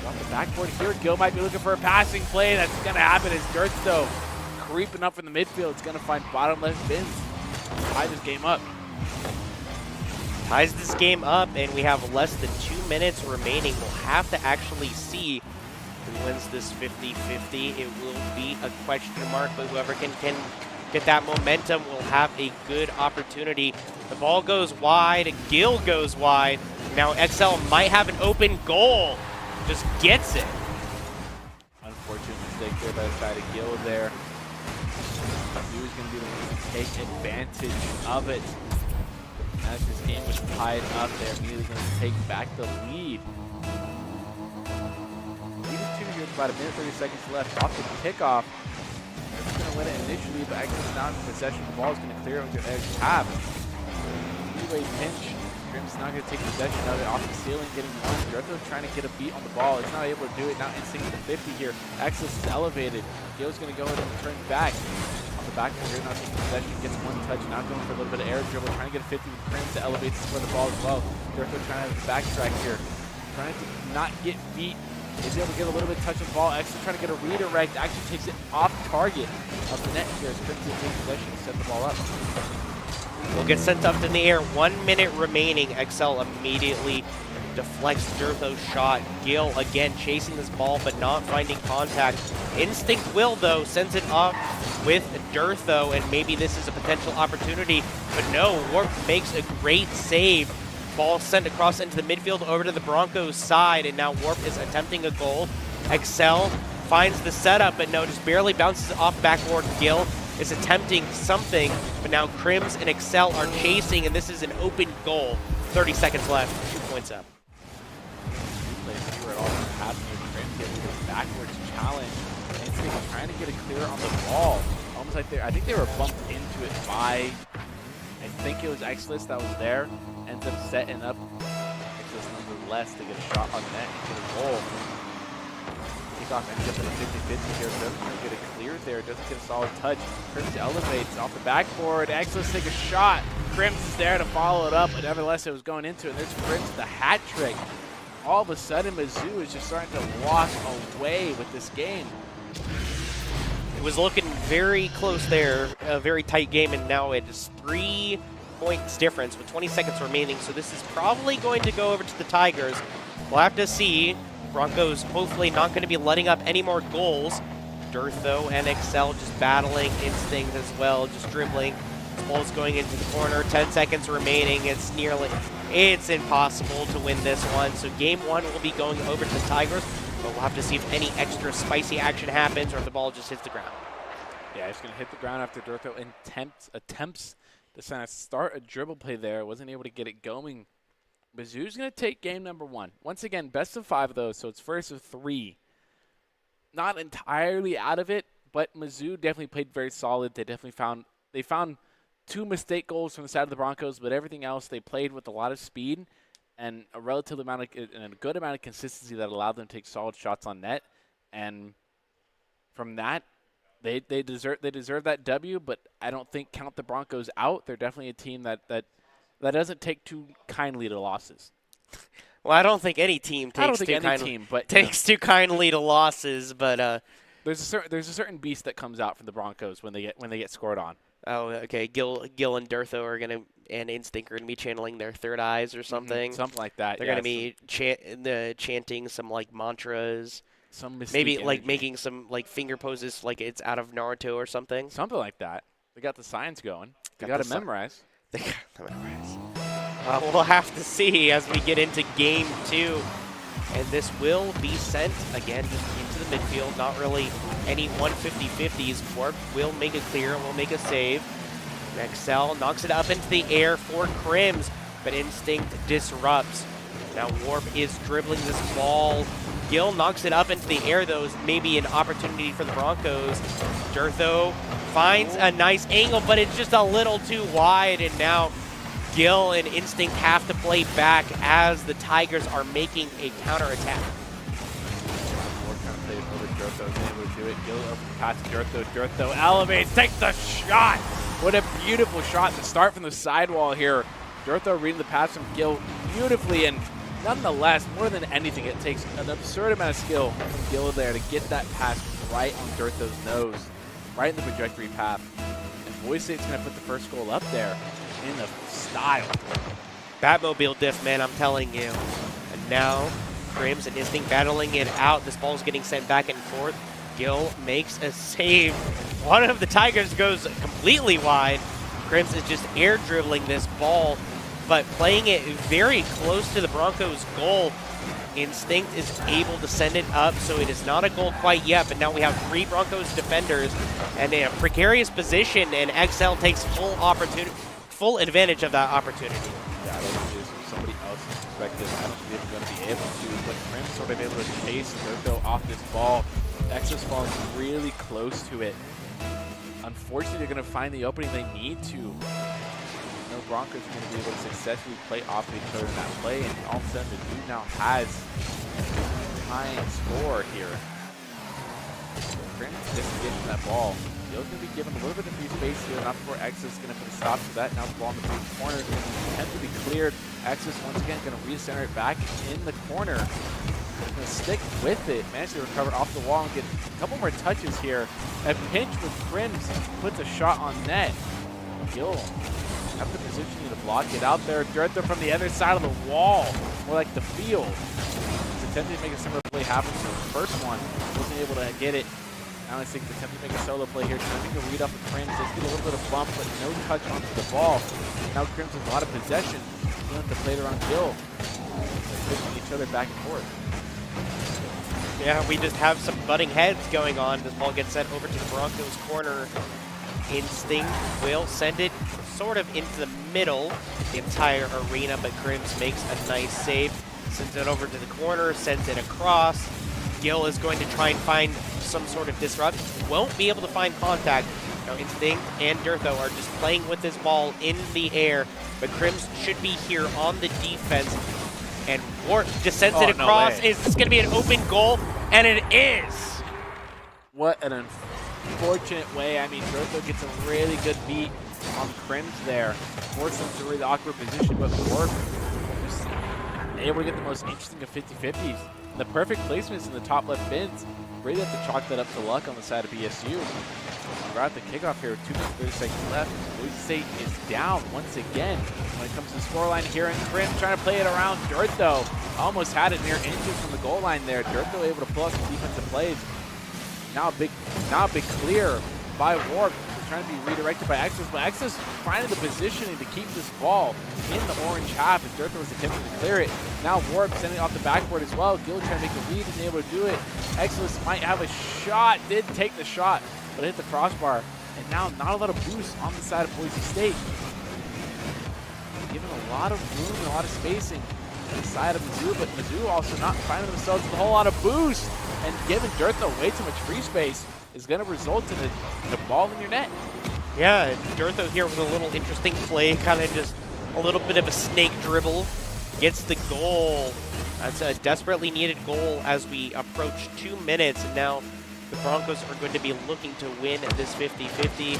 Off the backboard here, Gil might be looking for a passing play. That's going to happen as Dirtho creeping up in the midfield. It's going to find bottom left bins. Tie this game up. Ties this game up, and we have less than 2 minutes remaining. We'll have to actually see who wins this 50-50. It will be a question mark, but whoever can get that momentum will have a good opportunity. The ball goes wide, Gil goes wide. Now XL might have an open goal. Just gets it. Unfortunate mistake there by the side of Gil there. Mizzou is going to be the one to take advantage of it. As this game was tied up, they're immediately going to take back the lead. Leading 2 here with about a minute 30 seconds left off the kickoff. They're going to win it initially, but Exodus now in possession. The ball is going to clear over the edge half. Three-way pinch. Crims not going to take possession of it off the ceiling, getting one. Dirtho trying to get a beat on the ball. It's not able to do it. Now instinct to 50 here. Exodus is elevated. Gil's going to go ahead and turn back. On the back here, now taking possession, gets one touch. Now going for a little bit of air dribble, trying to get a 50 with Crims to elevate for the ball as well. Dirtho trying to have the backtrack here. Trying to not get beat. Is able to get a little bit of touch on the ball. Exodus trying to get a redirect. Actually takes it off target of the net here as Crims takes possession to set the ball up. Will get sent up in the air. 1 minute remaining. XL immediately deflects Dirtho's shot. Gil again chasing this ball but not finding contact. Instinct will though sends it up with Dirtho, and maybe this is a potential opportunity. But no, Warp makes a great save. Ball sent across into the midfield over to the Broncos side, and now Warp is attempting a goal. XL finds the setup, but no, just barely bounces off backboard. Gil is attempting something, but now Crims and Excel are chasing, and this is an open goal. 30 seconds left, 2 points up. See where it all happening with Crims getting a backwards challenge. Instinct trying to get it clear on the ball. Almost like I think they were bumped into it by, I think it was Exodus that was there. Ends up setting up Exodus nonetheless to get a shot on net and get a goal. Kickoff ends up in a 50-50 here. Doesn't get it cleared there. Doesn't get a solid touch. Crims elevates off the backboard. Exodus take a shot. Crims is there to follow it up, but nevertheless it was going into it. There's Crims with the hat trick. All of a sudden, Mizzou is just starting to walk away with this game. It was looking very close there, a very tight game, and now it is 3 points difference with 20 seconds remaining. So this is probably going to go over to the Tigers. We'll have to see. Broncos hopefully not going to be letting up any more goals. Dirtho and Excel just battling Instinct as well, just dribbling. This ball's going into the corner, 10 seconds remaining. It's impossible to win this one. So game 1 will be going over to the Tigers, but we'll have to see if any extra spicy action happens or if the ball just hits the ground. Yeah, it's going to hit the ground after Dirtho attempts to start a dribble play there. Wasn't able to get it going. Mizzou's going to take game number 1. Once again, best of 5 of those, so it's first of 3. Not entirely out of it, but Mizzou definitely played very solid. They found 2 mistake goals from the side of the Broncos, but everything else they played with a lot of speed and a good amount of consistency that allowed them to take solid shots on net. And from that, they deserve that W. But I don't think count the Broncos out. They're definitely a team that doesn't take too kindly to losses. Well, I don't think any team takes too kindly to losses, but there's a certain beast that comes out from the Broncos when they get scored on. Oh, okay. Gil and Dirtho and Instinct are gonna be channeling their third eyes or something. Something like that. They're gonna be chanting some like mantras. Maybe like making some like finger poses like it's out of Naruto or something. Something like that. They got the signs going. They got to memorize. They got to memorize. We'll have to see as we get into game 2. And this will be sent, again, into the midfield. Not really any 150-50s. Warp will make it clear, will make a save. Excel knocks it up into the air for Crims, but Instinct disrupts. Now Warp is dribbling this ball. Gil knocks it up into the air, though, is maybe an opportunity for the Broncos. Dirtho finds a nice angle, but it's just a little too wide, and now Gil and Instinct have to play back as the Tigers are making a counterattack. More kind of plays over Dirtho, is able to do it. Gil over past Dirtho. Dirtho elevates, takes the shot. What a beautiful shot to start from the sidewall here. Dirtho reading the pass from Gil beautifully, and nonetheless, more than anything, it takes an absurd amount of skill from Gil there to get that pass right on Dirtho's nose, right in the trajectory path. And Boise State's going to put the first goal up there in the style. Batmobile diff, man, I'm telling you. And now, Crims and Instinct battling it out. This ball's getting sent back and forth. Gil makes a save. One of the Tigers goes completely wide. Crims is just air dribbling this ball, but playing it very close to the Broncos' goal. Instinct is able to send it up, so it is not a goal quite yet, but now we have 3 Broncos defenders and in a precarious position, and XL takes full advantage of that opportunity. Yeah, I don't think it is from somebody else's perspective. I don't think they're going to be able to, but Crims sort of able to chase Dirtho off this ball. Exos falls really close to it. Unfortunately, they're going to find the opening they need to. No Broncos are going to be able to successfully play off of each other in that play, and all of a sudden the dude now has time score here. Crims just getting that ball. Gil's going to be given a little bit of free space here, not before Exos is going to put a stop to that. Now the ball in the blue corner is going to attempt to be cleared. Exos once again going to recenter it back in the corner. Going to stick with it, managed to recover off the wall and get a couple more touches here. A pinch with Crims puts a shot on net. Gil have the positioning to block it out there. Dirtho from the other side of the wall, more like the field. He's attempting to make a similar play happen to the first one. Wasn't able to get it. Now I think attempting to make a solo play here. Trying to read off the Crims. Let's get a little bit of bump, but no touch onto the ball. Now Crims has a lot of possession. He'll have to play it around Gil. They're pushing each other back and forth. Yeah, we just have some butting heads going on. This ball gets sent over to the Broncos corner. Instinct will send it sort of into the middle, the entire arena, but Crims makes a nice save. Sends it over to the corner, sends it across. Gil is going to try and find some sort of disrupt. Won't be able to find contact. Now Instinct and Dirtho are just playing with this ball in the air, but Crims should be here on the defense. And Warp just sends it across. No, is this going to be an open goal? And it is. What an unfortunate way. I mean, Dirtho gets a really good beat on Crims there. Forced them to a really awkward position, but Warp just able to get the most interesting of 50-50s. The perfect placements in the top left bins. Really have to chalk that up to luck on the side of BSU. We're at the kickoff here with 2 minutes 30 seconds left. Boise State is down once again when it comes to the scoreline here. And Crim trying to play it around Dirt, though. Almost had it near inches from the goal line there. Dirt, though, able to pull out some defensive plays. Now a big clear by Warp. Trying to be redirected by Axis, but Axis finding the positioning to keep this ball in the orange half as Dirtha was attempting to clear it. Now Warp sending it off the backboard as well. Gill trying to make the lead and able to do it. Exodus might have a shot, did take the shot, but hit the crossbar. And now not a lot of boost on the side of Boise State. Given a lot of room and a lot of spacing on the side of Mizzou, but Mizzou also not finding themselves with a whole lot of boost. And giving Dirtha way too much free space is going to result in a ball in your net. Yeah, Dirtho here with a little interesting play, kind of just a little bit of a snake dribble. Gets the goal. That's a desperately needed goal as we approach 2 minutes. And now the Broncos are going to be looking to win this 50-50.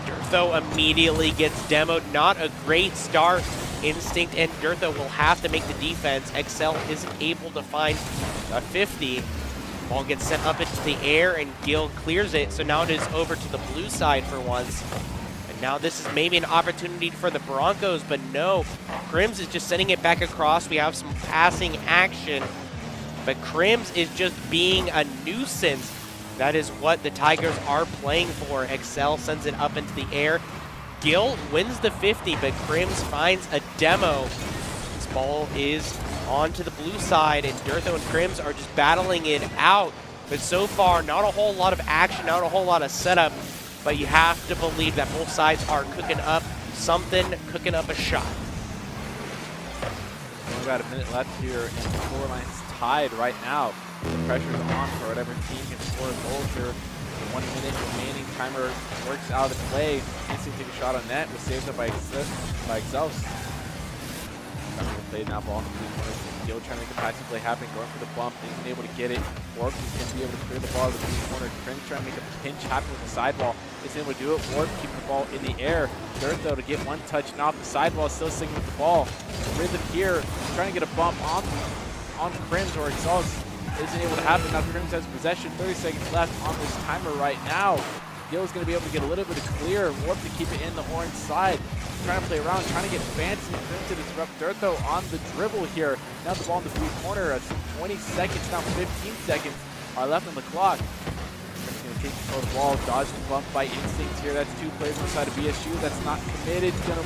Dirtho immediately gets demoed. Not a great start. Instinct and Dirtho will have to make the defense. Excel isn't able to find a 50. Ball gets sent up into the air, and Gill clears it. So now it is over to the blue side for once. And now this is maybe an opportunity for the Broncos, but no. Crims is just sending it back across. We have some passing action, but Crims is just being a nuisance. That is what the Tigers are playing for. Excel sends it up into the air. Gill wins the 50, but Crims finds a demo. This ball is on to the blue side, and Dirtho and Crims are just battling it out. But so far, not a whole lot of action, not a whole lot of setup, but you have to believe that both sides are cooking up something, cooking up a shot. Only about a minute left here, and the scoreline's tied right now. The pressure's on for whatever team can score goals here. The 1 minute remaining, timer works out of the play. Instinct take a shot on net, was saved up by Exhaust. Play now, ball in the blue corner. Gill trying to make a passing play happen, going for the bump, isn't able to get it. Warp is going to be able to clear the ball to the blue corner. Crim trying to make a pinch happen with the sideball. Isn't able to do it. Warp keeping the ball in the air. Dirt, though, to get one touch. Now the sideball still sticking with the ball. Rhythm here, trying to get a bump on Crims or Exhaust. Isn't able to happen. Now Crims has possession. 30 seconds left on this timer right now. Gill's going to be able to get a little bit of clear. Warp to keep it in the orange side. Trying to play around, trying to get fancy. Crims to disrupt Dirtho on the dribble here. Now the ball in the blue corner. 20 seconds, now 15 seconds are left on the clock. Crims going to take control of the ball. Dodge the bump by Instinct here. That's 2 players on the side of BSU. That's not committed. Going to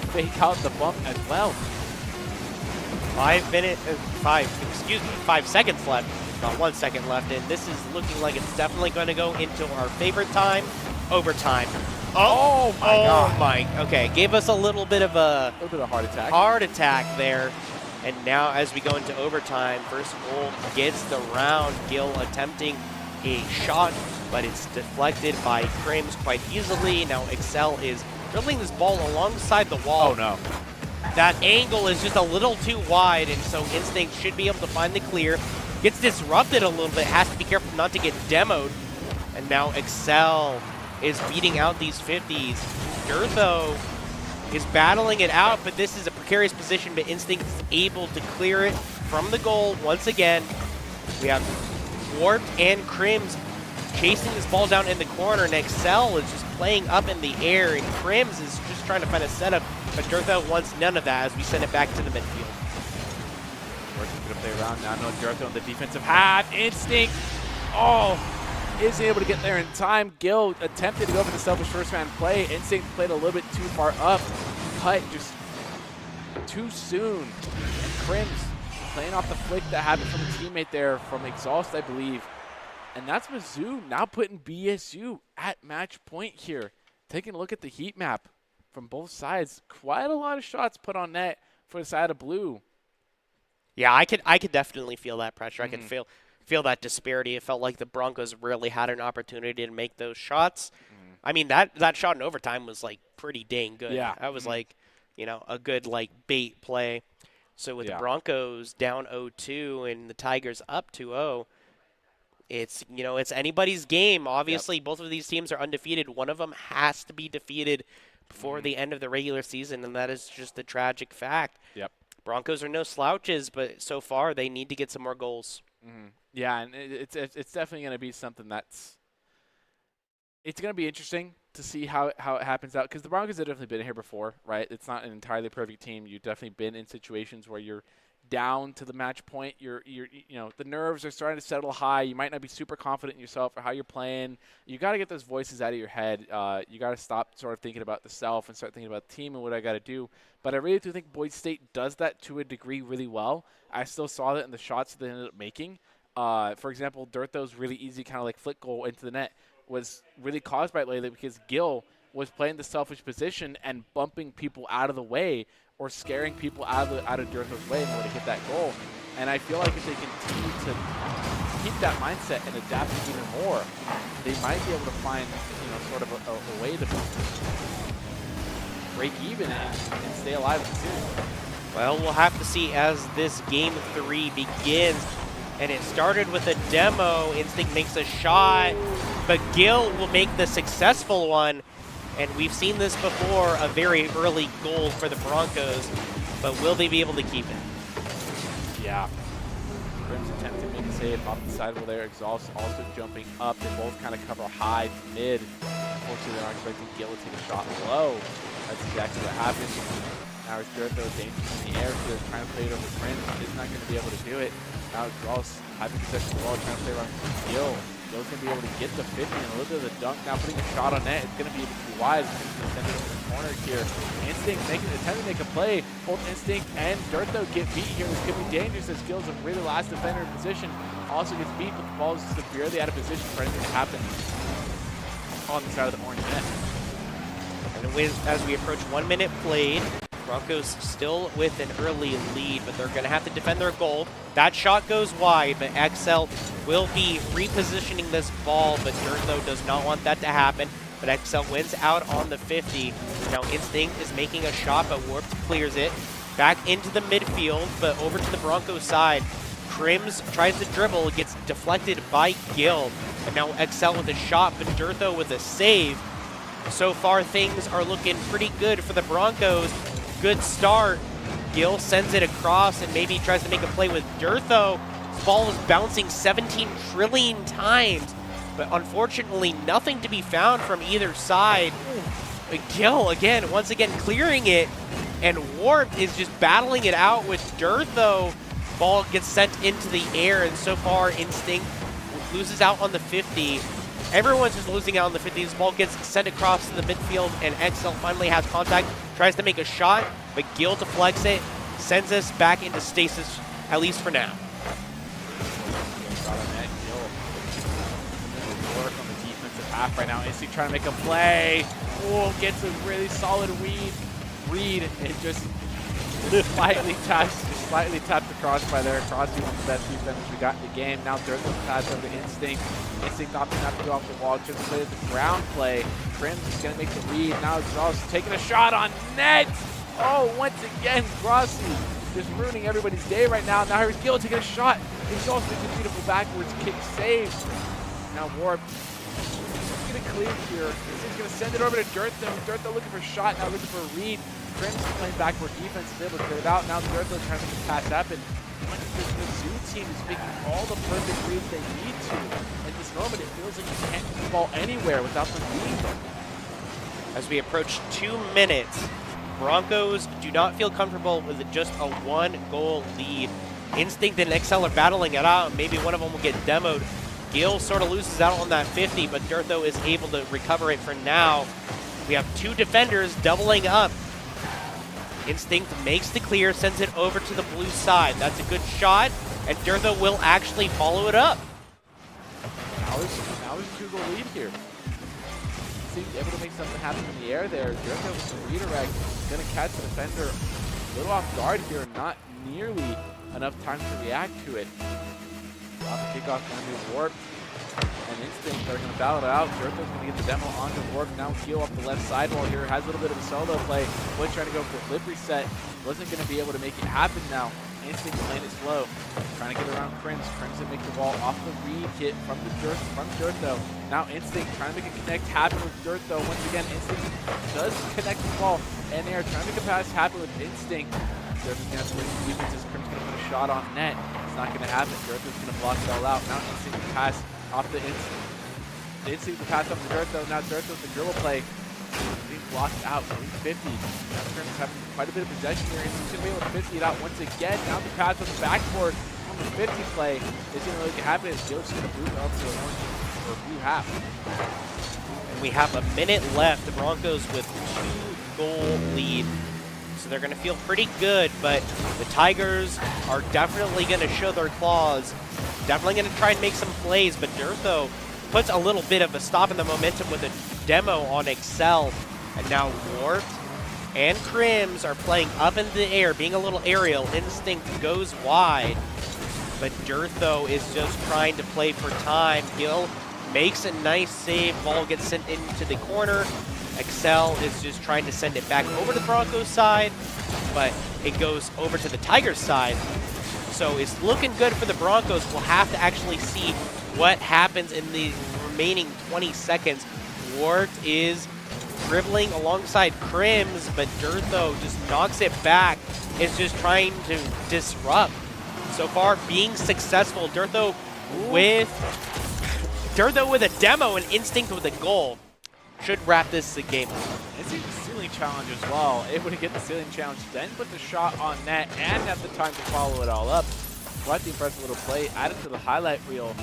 fake out the bump as well. 5 seconds left. About 1 second left, and this is looking like it's definitely going to go into our favorite time, overtime. Oh my God. Okay, gave us a little bit of a heart attack there. And now as we go into overtime, first goal gets the round. Gill attempting a shot, but it's deflected by Crims quite easily. Now Excel is dribbling this ball alongside the wall. Oh no. That angle is just a little too wide, and so Instinct should be able to find the clear. Gets disrupted a little bit, has to be careful not to get demoed. And now Excel is beating out these 50s. Dirtho is battling it out, but this is a precarious position, but Instinct is able to clear it from the goal once again. We have Warped and Crims chasing this ball down in the corner, and Excel is just playing up in the air, and Crims is just trying to find a setup, but Dirtho wants none of that as we send it back to the midfield. Going to play around now. No Dirtho on the defensive half. Instinct. Isn't able to get there in time. Gill attempted to go for the selfish first man play. Instinct played a little bit too far up. Cut just too soon. And Crims playing off the flick that happened from a teammate there from Exhaust, I believe. And that's Mizzou now putting BSU at match point here. Taking a look at the heat map from both sides. Quite a lot of shots put on net for the side of blue. Yeah, I could definitely feel that pressure. I could feel that disparity. It felt like the Broncos really had an opportunity to make those shots. I mean, that shot in overtime was like pretty dang good. Yeah. That was like, a good like bait play. So with the Broncos down 0-2 and the Tigers up 2-0, it's it's anybody's game. Obviously, both of these teams are undefeated. One of them has to be defeated before the end of the regular season, and that is just the tragic fact. Yep. Broncos are no slouches, but so far they need to get some more goals. Yeah, and it's definitely going to be something it's going to be interesting to see how it happens out, because the Broncos have definitely been here before, right? It's not an entirely perfect team. You've definitely been in situations where you're down to the match point. You know, the nerves are starting to settle high. You might not be super confident in yourself or how you're playing. You got to get those voices out of your head. You got to stop sort of thinking about the self and start thinking about the team and what I got to do. But I really do think Boise State does that to a degree really well. I still saw that in the shots that they ended up making. For example, Durtho's really easy kind of like flick goal into the net was really caused by Layla because Gill was playing the selfish position and bumping people out of the way or scaring people out of Durtho's way in order to hit that goal. And I feel like if they continue to keep that mindset and adapt it even more, they might be able to find, you know, sort of a way to break even and stay alive in the series. Well, we'll have to see as this Game 3 begins. And it started with a demo. Instinct makes a shot, but Gill will make the successful one. And we've seen this before, a very early goal for the Broncos. But will they be able to keep it? Yeah. Grimm's attempt to make a save off the side there. Exhaust also jumping up. They both kind of cover high to mid. Unfortunately, they're not expecting Gill to take a shot low. That's exactly what happened. Now it's Durtho dangerous in the air here, trying to play it over Grimm. He's not going to be able to do it. Now Gross having possession of the ball, trying to play around Gill. Gill's going to be able to get the 50 and a little bit of the dunk. Now putting a shot on net. It's going to be too wide. It's going to send it over the corner here. Instinct making an attempt to make a play. Both Instinct and Durtho get beat here. This could be dangerous as Gill's a really last defender in position. Also gets beat, but the ball is severely out of position for anything to happen on the side of the orange net. And as we approach 1 minute played, Broncos still with an early lead, but they're going to have to defend their goal. That shot goes wide, but XL will be repositioning this ball, but Durtho does not want that to happen. But XL wins out on the 50. Now Instinct is making a shot, but Warp clears it. Back into the midfield, but over to the Broncos side. Crims tries to dribble, gets deflected by Gill. And now XL with a shot, but Durtho with a save. So far, things are looking pretty good for the Broncos. Good start. Gill sends it across and maybe tries to make a play with Durtho. This ball is bouncing 17 trillion times, but unfortunately nothing to be found from either side. Gill, again, once again clearing it, and Warp is just battling it out with Durtho. Ball gets sent into the air, and so far Instinct loses out on the 50. Everyone's just losing out on the 50. This ball gets sent across to the midfield, and XL finally has contact, tries to make a shot, but Gill deflects it, sends us back into stasis, at least for now. Work on the defensive half right now. Instinct trying to make a play. Oh, gets a really solid read, and just slightly tapped across by there. Crosby, one of the best defenders we got in the game. Now Durtho pass over to Instinct. Instinct opting not to go off the wall, just play the ground play. Crims is going to make the read. Now Gross taking a shot on net. Oh, once again, Grossi just ruining everybody's day right now. Now here's Gill taking a shot. He's also makes a beautiful backwards kick save. Now Warp is going to clear here. He's going to send it over to Durtho. Durtho looking for a shot, now looking for a read. Crims playing backward defense, is able to clear it out. Now Durtho trying to make the pass happen. The Mizzou team is making all the perfect reads they need to. At this moment, it feels like you can't get the ball anywhere without them being there. As we approach 2 minutes, Broncos do not feel comfortable with just a 1-goal lead. Instinct and XL are battling it out. Maybe one of them will get demoed. Gill sort of loses out on that 50, but Durtho is able to recover it for now. We have 2 defenders doubling up. Instinct makes the clear, sends it over to the blue side. That's a good shot, and Durtho will actually follow it up. Now there's a 2-goal lead here. Seems able to make something happen in the air there. Durtho with the redirect, going to catch the defender a little off guard here, not nearly enough time to react to it. Off the kickoff, going to be Warp and Instinct. They're going to battle it out. Durtho's going to get the demo onto Warp. Now Keel up the left sidewall here. Has a little bit of a solo play. Wood trying to go for a flip reset. Wasn't going to be able to make it happen now. Instinct playing it slow. Trying to get around Crims. Crims to make the ball off the read hit from Dirt though. Now Instinct trying to make a connect happen with Dirt though. Once again, Instinct does connect the ball. And they are trying to make a pass happen with Instinct. Dirt's going to have to win defense as Crims going to put a shot on net. It's not going to happen. Dirt is going to block it all out. Now Instinct to pass off the Instinct. Instinct to pass off to Dirt though. Now Dirt with the dribble play. Being blocked out, 350. Now Crims having quite a bit of possession here. Instinct going to be able to 50 it out once again. Now the pass on the backboard on the 50 play is going to really happen as Gil's going to boot up to an orange or blue half. And we have a minute left. The Broncos with 2-goal lead. So they're going to feel pretty good, but the Tigers are definitely going to show their claws. Definitely going to try and make some plays, but Dirtho puts a little bit of a stop in the momentum with a demo on Excel. And now Warped and Crims are playing up in the air, being a little aerial. Instinct goes wide, but Dirtho is just trying to play for time. Gil makes a nice save. Ball gets sent into the corner. Excel is just trying to send it back over to the Broncos side, but it goes over to the Tigers side. So it's looking good for the Broncos. We'll have to actually see what happens in the remaining 20 seconds. Wart is dribbling alongside Crims, but Dirtho just knocks it back. Is just trying to disrupt. So far, being successful. Dirtho with a demo and Instinct with a goal. Should wrap this game up. Instinct ceiling challenge as well. Able to get the ceiling challenge, then put the shot on net and have the time to follow it all up. Quite the impressive little play added to the highlight reel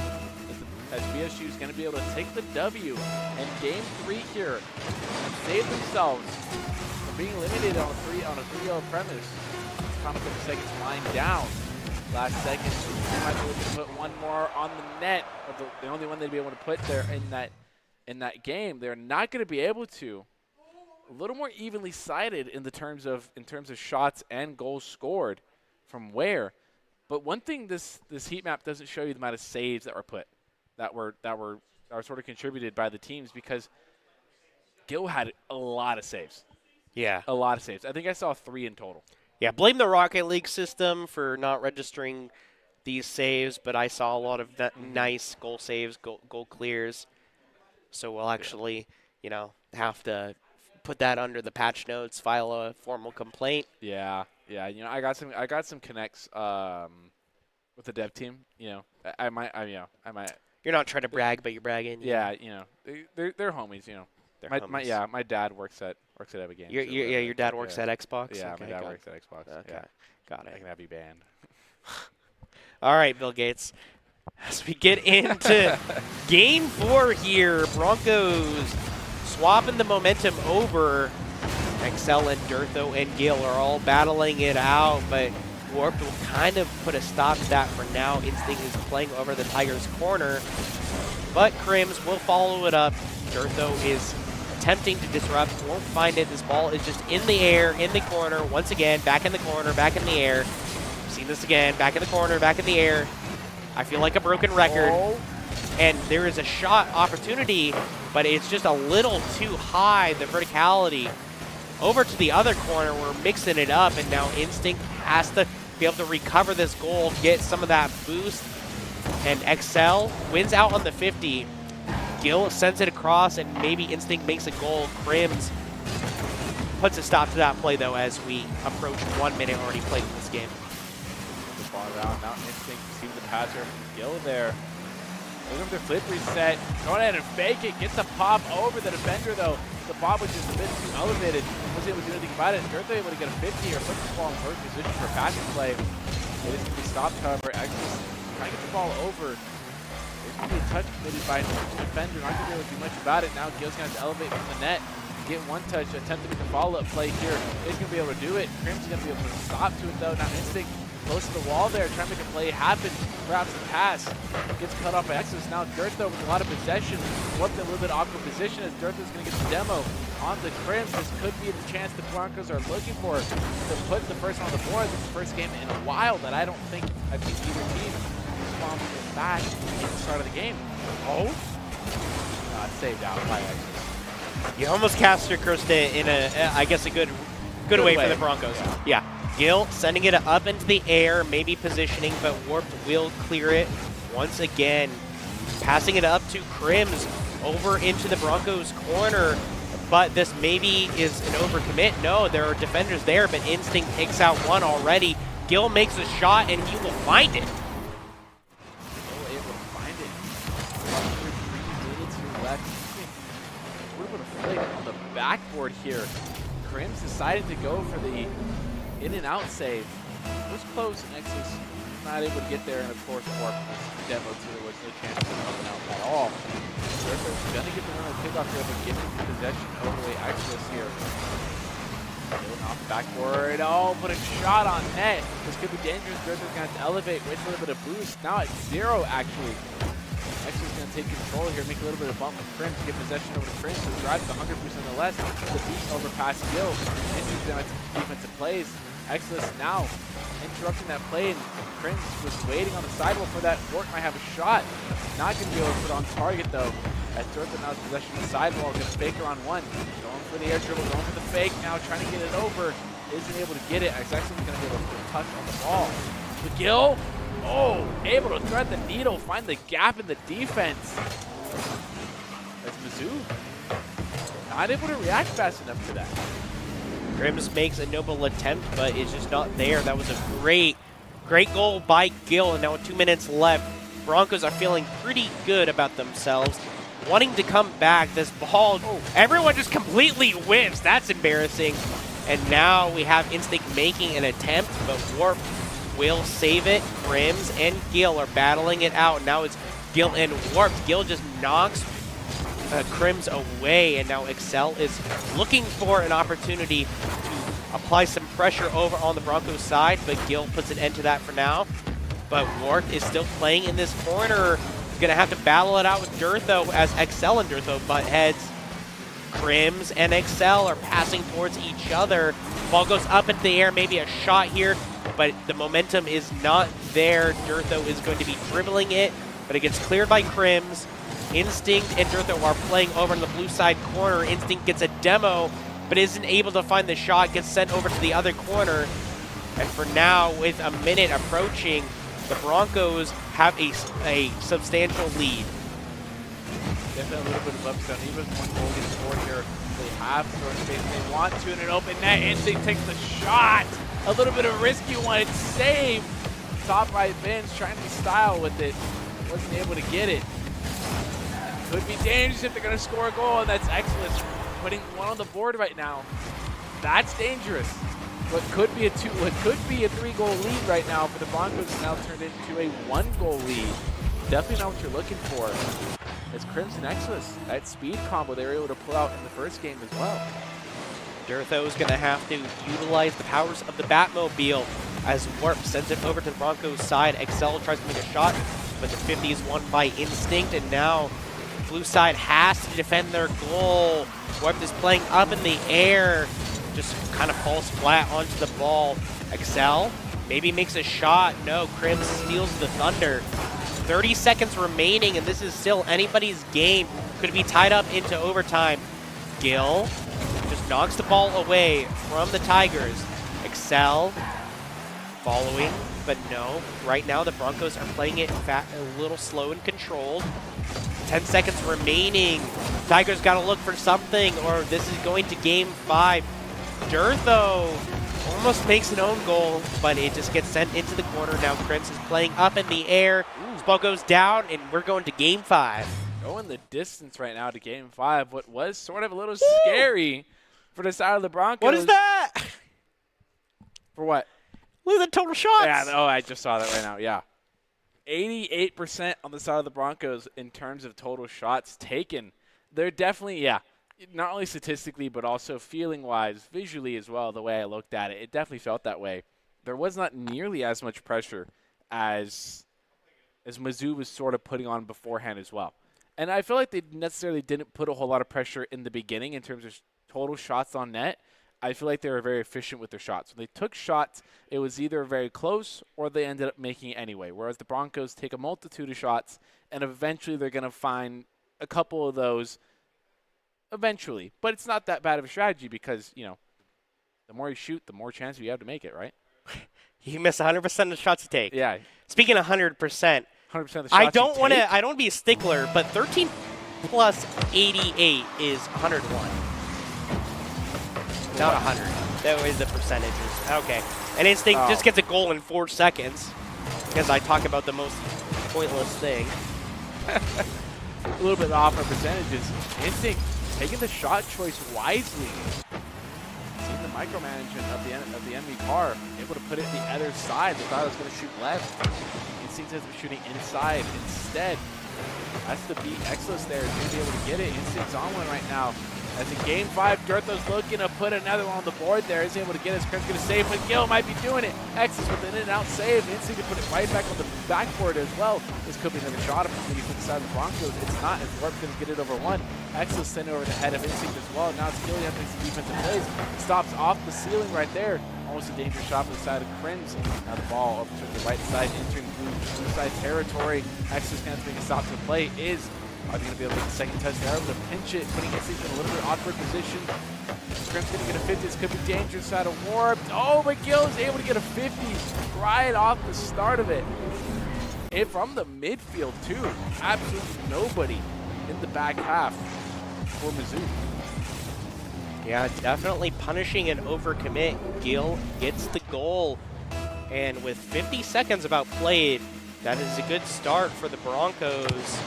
as BSU is going to be able to take the W in game 3 here and save themselves from being eliminated on a 3-0 premise. Comic of the seconds lying down. Last second, they might be able to put one more on the net, but the only one they'd be able to put there in that game. They're not going to be able to. A little more evenly sided in terms of shots and goals scored from where. But one thing this heat map doesn't show you the amount of saves that were put, that were sort of contributed by the teams, because Gil had a lot of saves. Yeah. A lot of saves. I think I saw 3 in total. Yeah, blame the Rocket League system for not registering these saves, but I saw a lot of nice goal saves, goal clears. So we'll actually, have to put that under the patch notes, file a formal complaint. Yeah. I got some connects with the dev team. I might. You're not trying to brag, but you're bragging. Yeah, they're homies. My dad works at Epic Games. Your dad works at Xbox. Yeah, okay, my dad works at Xbox. Okay, yeah. got it. I can have you banned. All right, Bill Gates. As we get into game 4 here, Broncos swapping the momentum over. Excel and Dirtho and Gil are all battling it out, but Warped will kind of put a stop to that for now. Instinct is playing over the Tigers' corner, but Crims will follow it up. Dirtho is attempting to disrupt, won't find it. This ball is just in the air, in the corner. Once again, back in the corner, back in the air. We've seen this again, back in the corner, back in the air. I feel like a broken record. Oh. And there is a shot opportunity, but it's just a little too high, the verticality. Over to the other corner, we're mixing it up, and now Instinct has to be able to recover this goal, get some of that boost. And Excel wins out on the 50. Gil sends it across, and maybe Instinct makes a goal. Crims puts a stop to that play, though, as we approach 1 minute already played in this game. The ball around, now Instinct sees the passer from Gil there. Looking for the flip reset, going ahead and fake it, gets a pop over the defender though. The pop was just a bit too elevated, wasn't able to do anything about it. Dirtho able to get a 50 or put the ball in third position for a passing play. It is going to be stopped, however. Actually, trying to get the ball over. There's going to be a touch committed by the defender, not going to be able to do much about it. Now Gil's going to have to elevate from the net, get one touch, attempt to make a follow-up play here. He's going to be able to do it. Crims is going to be able to stop to it though. Now Instinct close to the wall there, trying to make a play happen. Perhaps the pass gets cut off by Exodus. Now Dirtho with a lot of possession, warped in a little bit awkward position as Dirtho's going to get the demo on the Crims. This could be the chance the Broncos are looking for to put the first one on the board. This is the first game in a while that I think either team responsible back at the start of the game. Oh, saved out by Exodus. You almost cast your Kirsten in a good Good way for the Broncos. Yeah. Gil sending it up into the air, maybe positioning, but Warped will clear it once again. Passing it up to Crims over into the Broncos corner, but this maybe is an overcommit. No, there are defenders there, but Instinct takes out one already. Gil makes a shot, and he will find it. Still able to find it. Under 3 minutes here left. A little bit of flick on the backboard here. Crims decided to go for the in and out save. It was close, and Exodus not able to get there, and of course Warp was demoed, so there was no chance of coming out at all. Durtho's gonna get the run of kickoff here, but giving the possession away Exodus here. Going off the backboard. Oh, but a shot on net. This could be dangerous. Durtho's gonna have to elevate, wait for a little bit of boost. Now it's 0 actually. Exodus gonna take control here, make a little bit of bump with Crims, get possession over to Crims, who drives 100% or less. The beat over past Gil. Enters down to defensive plays. Exodus now interrupting that play, and Crims was waiting on the sidewall for that. Wart might have a shot. Not going to be able to put on target though. As Durtho now has possession of the sidewall, going to fake her on one. Going for the air dribble, going for the fake now, trying to get it over. Isn't able to get it. Exodus is going to be able to put a touch on the ball. The Gil, oh, able to thread the needle, find the gap in the defense. That's Mizzou. Not able to react fast enough to that. Crims makes a noble attempt, but it's just not there. That was a great goal by Gil, and now with 2 minutes left, Broncos are feeling pretty good about themselves, wanting to come back. This ball, everyone just completely whiffs. That's embarrassing. And now we have Instinct making an attempt, but Warp will save it. Crims and Gil are battling it out. Now it's Gil and Warp. Gil just knocks Crims away, and now Excel is looking for an opportunity to apply some pressure over on the Broncos side, but Gil puts an end to that for now. But Wart is still playing in this corner. He's going to have to battle it out with Durtho as Excel and Durtho butt heads. Crims and Excel are passing towards each other. Ball goes up into the air, maybe a shot here, but the momentum is not there. Durtho is going to be dribbling it, but it gets cleared by Crims. Instinct and Durtho are playing over in the blue side corner. Instinct gets a demo, but isn't able to find the shot, gets sent over to the other corner. And for now, with a minute approaching, the Broncos have a substantial lead. Definitely a little bit of upset. Even if one goal gets scored here, they have to throw in space. They want to in an open net. Instinct takes the shot. A little bit of risky one. It's saved. Top right Vince trying to be style with it. Wasn't able to get it. Could be dangerous if they're going to score a goal, and that's excellent. Putting one on the board right now. That's dangerous. What could be a 3-goal lead right now for the Broncos is now turned into a 1-goal lead. Definitely not what you're looking for. It's Crimson Exodus. That speed combo they were able to pull out in the first game as well. Durtho is going to have to utilize the powers of the Batmobile as Warp sends it over to the Broncos side. Excel tries to make a shot, but the 50 is won by Instinct, and now blue side has to defend their goal. Warp is playing up in the air, just kind of falls flat onto the ball. Excel maybe makes a shot. No, Crims steals the thunder. 30 seconds remaining, and this is still anybody's game. Could be tied up into overtime. Gil just knocks the ball away from the Tigers. Excel following, but no. Right now, the Broncos are playing it a little slow and controlled. 10 seconds remaining. Tigers got to look for something, or this is going to game 5. Durtho almost makes an own goal, but it just gets sent into the corner. Now Crims is playing up in the air. This ball goes down, and we're going to game 5. Going the distance right now to game 5. What was sort of a little scary for the side of the Broncos. What is that? For what? Look at the total shots. Yeah, oh, I just saw that right now, yeah. 88% on the side of the Broncos in terms of total shots taken. They're definitely, yeah, not only statistically, but also feeling-wise, visually as well, the way I looked at it. It definitely felt that way. There was not nearly as much pressure as Mizzou was sort of putting on beforehand as well. And I feel like they necessarily didn't put a whole lot of pressure in the beginning in terms of total shots on net. I feel like they were very efficient with their shots. When they took shots, it was either very close or they ended up making it anyway, whereas the Broncos take a multitude of shots, and eventually they're going to find a couple of those eventually. But it's not that bad of a strategy because, you know, The more you shoot, the more chance you have to make it, right? You miss 100% of the shots you take. Yeah. Speaking of 100%, 100% of the shots I don't want I don't want to be a stickler, but 13 plus 88 is 101. Not 100. That was the percentages. Okay. And Instinct just gets a goal in 4 seconds because I talk about the most pointless thing. a little bit off our percentages. Instinct taking the shot choice wisely. Seeing the micromanagement of the enemy car, able to put it the other side. They thought it was going to shoot left. Instinct has been shooting inside instead. That's the beat. Exos there is going to be able to get it. Instinct's on one right now. As in game 5, Dirtho's looking to put another one on the board there. He's able to get his Crim's going to save, but Gil might be doing it. Exos with an in-and-out save. Instinct to put it right back on the backboard as well. This could be another shot if he's to the side of the Broncos. It's not, as Warp's going to get it over one. Exos sending over the head of Instinct as well. Now it's Gil, he has to make some defensive plays. Stops off the ceiling right there. Almost a dangerous shot for the side of Crims. Now the ball over to the right side, entering blue side territory. Exos going to make a stop to the play. Are they going to be able to get the second touch? They're able to pinch it, putting Instinct in a little bit awkward position. Crim's going to get a 50. This could be dangerous side of Warped. Oh, but Gil is able to get a 50 right off the start of it. And from the midfield, too. Absolutely nobody in the back half for Mizzou. Yeah, definitely punishing an overcommit. Gil gets the goal. And with 50 seconds about played, that is a good start for the Broncos.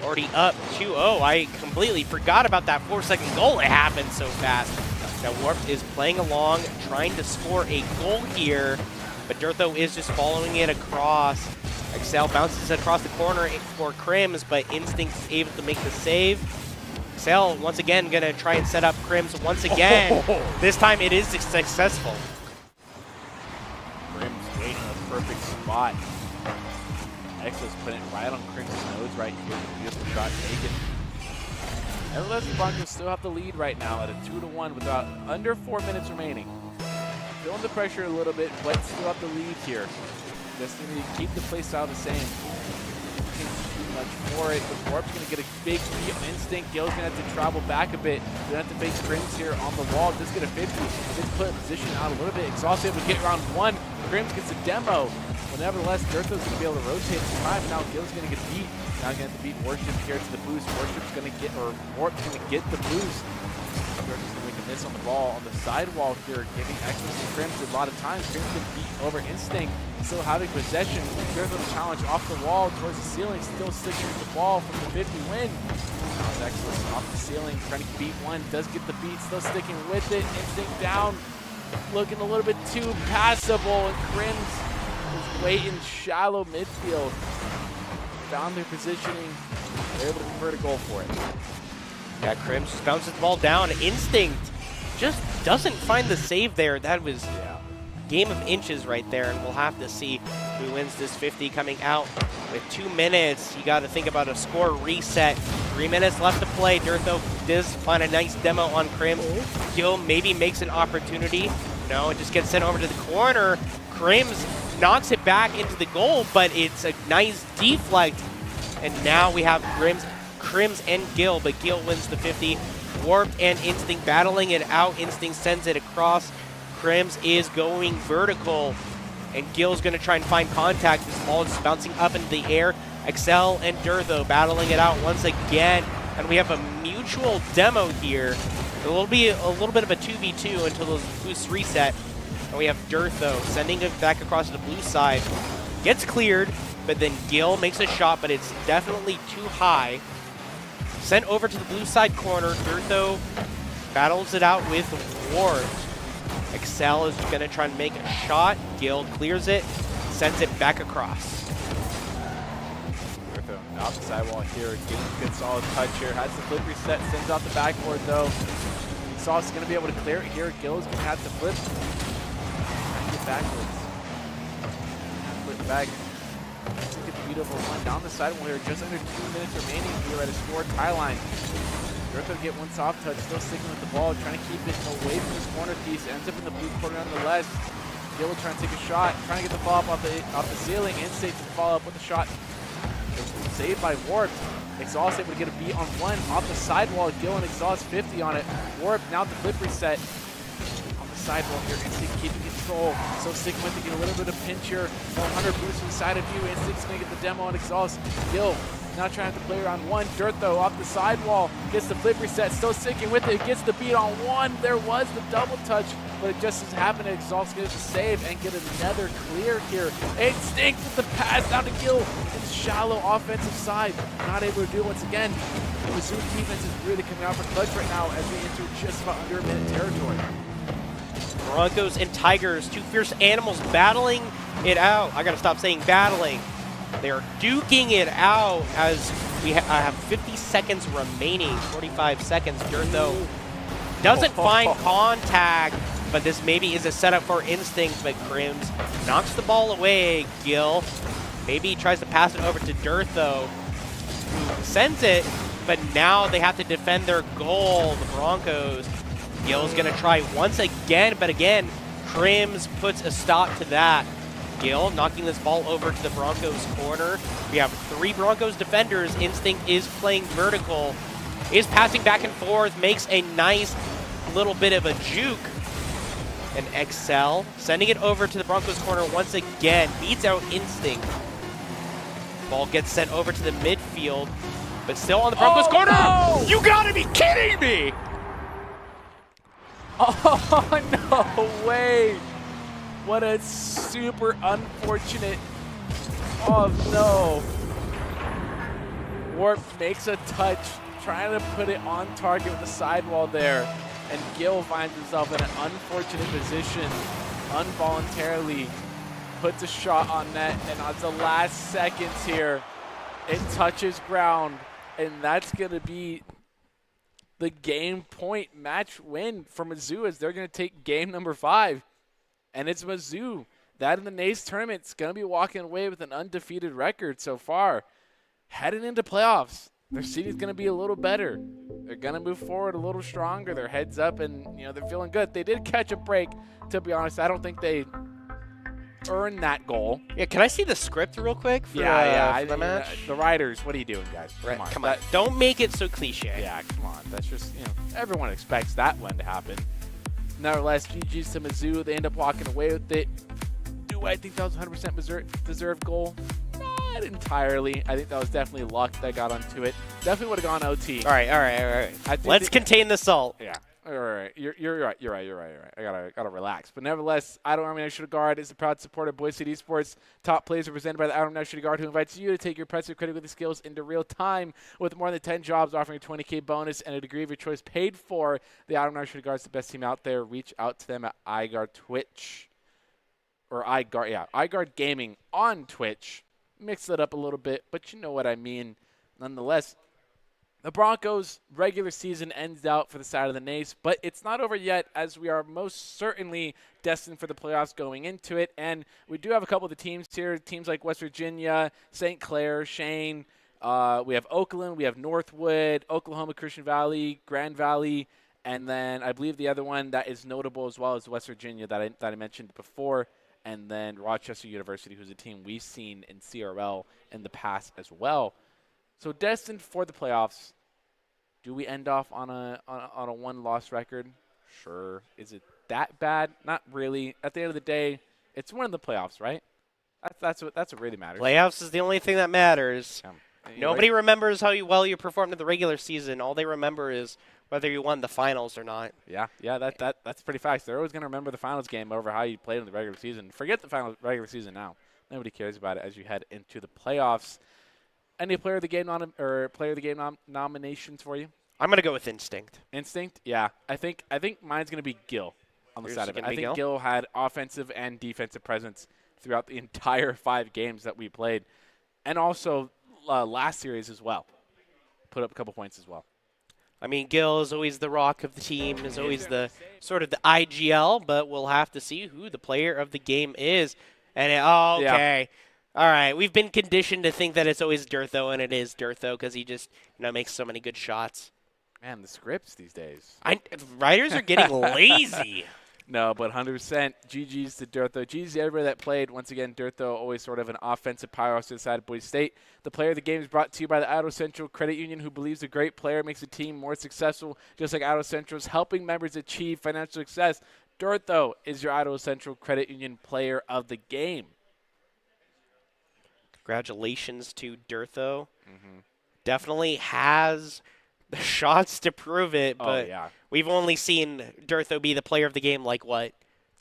Already up 2-0. I completely forgot about that 4-second goal. It happened so fast. Now Warped is playing along, trying to score a goal here, but Dirtho is just following it across. Excel bounces across the corner for Crims, but Instinct's able to make the save. Excel once again gonna try and set up Crims once again. This time it is successful. Crims waiting in a perfect spot. Exos putting it right on Crim's nose right here. Beautiful shot taken. Nevertheless, the Broncos still have the lead right now at a 2-1 with about under 4 minutes remaining. Feeling the pressure a little bit, but still have the lead here. Just need to keep the play style the same. Can't do much for it. The Warp's going to get a big beat on Instinct. Gil's going to have to travel back a bit. Going to have to face Crims here on the wall. Just get a 50. Just put position out a little bit. Exhaust able to get round 1. Crims gets a demo. But nevertheless, Dirtho's going to be able to rotate in time. Now Gil's going to get beat. Now going to have to beat Worship here to the boost. Worship's going to get, or Warp's going to get the boost. Dirtho's going to make a miss on the ball on the sidewall here, giving Exos and Crims a lot of time. Crims get beat over Instinct, still having possession. Dirtho the challenge off the wall towards the ceiling, still sticking with the ball from the 50 win. Now Exos off the ceiling, trying to beat one, does get the beat, still sticking with it. Instinct down, looking a little bit too passable, and Crims is waiting shallow midfield. Found their positioning, they're able to convert a goal for it. Yeah, Crims just bounces the ball down. Instinct just doesn't find the save there. That was game of inches right there, and we'll have to see who wins this 50 coming out with 2 minutes. You got to think about a score reset. 3 minutes left to play. Dirtho does find a nice demo on Crims. Gil maybe makes an opportunity. No, it just gets sent over to the corner. Crims knocks it back into the goal, but it's a nice deflect. And now we have Crims and Gil, but Gil wins the 50. Warped and Instinct battling it out. Instinct sends it across. Crims is going vertical, and Gil's going to try and find contact. This ball is bouncing up into the air. Excel and Dirtho battling it out once again, and we have a mutual demo here. It will be a little bit of a 2v2 until those boosts reset. And we have Dirtho sending it back across the blue side. Gets cleared, but then Gil makes a shot, but it's definitely too high. Sent over to the blue side corner. Dirtho battles it out with Ward. Excel is going to try and make a shot. Gil clears it, sends it back across. Dirtho off the sidewall here, getting a good solid touch here. Has the flip reset, sends out the backboard though. Sauce is going to be able to clear it here. Gil's going to have to flip. And get backwards. Flip back. Let's get the beautiful one down the sidewall here. Just under 2 minutes remaining here at a score tie line. Dirtho get one soft touch, still sticking with the ball, trying to keep it away from his corner piece. Ends up in the blue corner nonetheless. Gil will try and take a shot, trying to get the follow-up off the ceiling. Instinct to follow up with a shot. Saved by Warped. Exhaust able to get a beat on one off the sidewall. Gil and Exhaust 50 on it. Warped now the flip reset. On the sidewall here. Instinct keeping control. So sticking with it, get a little bit of pinch here. 100 boost inside of you. Instinct's going to get the demo on exhaust. Gil now trying to play around one. Dirt though off the sidewall. Gets the flip reset. Still sticking with it. Gets the beat on one. There was the double touch, but it just as happened. Exhaust gets a save and get another clear here. Instinct with the pass down to Gil in the shallow offensive side. Not able to do it once again. Mizzou defense is really coming out for clutch right now as we enter just about under a minute territory. Broncos and Tigers, two fierce animals battling it out. I gotta stop saying battling. They are duking it out as we have 50 seconds remaining, 45 seconds. Dirt though doesn't find contact, but this maybe is a setup for Instinct, but Crims knocks the ball away. Gil maybe tries to pass it over to Dirt though, who sends it, but now they have to defend their goal, the Broncos. Gil's gonna try once again, but again, Crims puts a stop to that. Gil knocking this ball over to the Broncos corner. We have 3 Broncos defenders. Instinct is playing vertical, is passing back and forth, makes a nice little bit of a juke. And Excel sending it over to the Broncos corner once again, beats out Instinct. Ball gets sent over to the midfield, but still on the Broncos corner. No! You gotta be kidding me! Oh, no way. What a super unfortunate. Oh, no. Warp makes a touch, trying to put it on target with the sidewall there. And Gil finds himself in an unfortunate position, involuntarily puts a shot on net, and on the last seconds here, it touches ground, and that's going to be the game point match win for Mizzou as they're going to take game number 5. And it's Mizzou that in the NACE tournament is going to be walking away with an undefeated record so far. Heading into playoffs, their seeding is going to be a little better. They're going to move forward a little stronger. Their heads up, and they're feeling good. They did catch a break, to be honest. I don't think they earned that goal. Yeah, can I see the script real quick for, for the match? The writers, what are you doing, guys? Right, come on. Don't make it so cliche. Yeah, come on. That's just, everyone expects that one to happen. Nevertheless, GG's to Mizzou. They end up walking away with it. Do I think that was 100% deserved goal? Not entirely. I think that was definitely luck that got onto it. Definitely would have gone OT. All right. Let's contain the salt. Yeah. All right. You're right. I gotta relax. But nevertheless, Idle Army National Guard is a proud supporter of Boise City Sports. Top players are presented by the Idle Army National Guard, who invites you to take your impressive critical skills into real time with more than 10 jobs offering a 20K bonus and a degree of your choice paid for. The Idle Army National Guard is the best team out there. Reach out to them at iGuard Twitch. Or iGuard Gaming on Twitch. Mix it up a little bit, but you know what I mean. Nonetheless, the Broncos' regular season ends out for the side of the NACE, but it's not over yet as we are most certainly destined for the playoffs going into it. And we do have a couple of the teams here, teams like West Virginia, St. Clair, Shane. We have Oakland, we have Northwood, Oklahoma Christian Valley, Grand Valley, and then I believe the other one that is notable as well is West Virginia that I mentioned before, and then Rochester University, who's a team we've seen in CRL in the past as well. So destined for the playoffs. Do we end off on a one-loss record? Sure. Is it that bad? Not really. At the end of the day, it's winning the playoffs, right? That's what really matters. Playoffs is the only thing that matters. Nobody remembers how well you performed in the regular season. All they remember is whether you won the finals or not. Yeah, that's pretty fast. They're always going to remember the finals game over how you played in the regular season. Forget the regular season now. Nobody cares about it as you head into the playoffs. Any player of the game nominations for you? I'm gonna go with Instinct. Instinct, yeah. I think mine's gonna be Gil on the side of it. I think Gil had offensive and defensive presence throughout the entire 5 games that we played, and also last series as well. Put up a couple points as well. I mean, Gil is always the rock of the team, is always the sort of the IGL, but we'll have to see who the player of the game is. And okay. Yeah. All right, we've been conditioned to think that it's always Dirtho, and it is Dirtho because he just makes so many good shots. Man, the scripts these days. Writers are getting lazy. No, but 100% GG's to Dirtho. GG's to everybody that played. Once again, Dirtho always sort of an offensive powerhouse inside of Boise State. The player of the game is brought to you by the Idaho Central Credit Union, who believes a great player makes a team more successful, just like Idaho Central is helping members achieve financial success. Dortho is your Idaho Central Credit Union Player of the Game. Congratulations to Dortho. Definitely has the shots to prove it, but we've only seen Dortho be the Player of the Game like, what,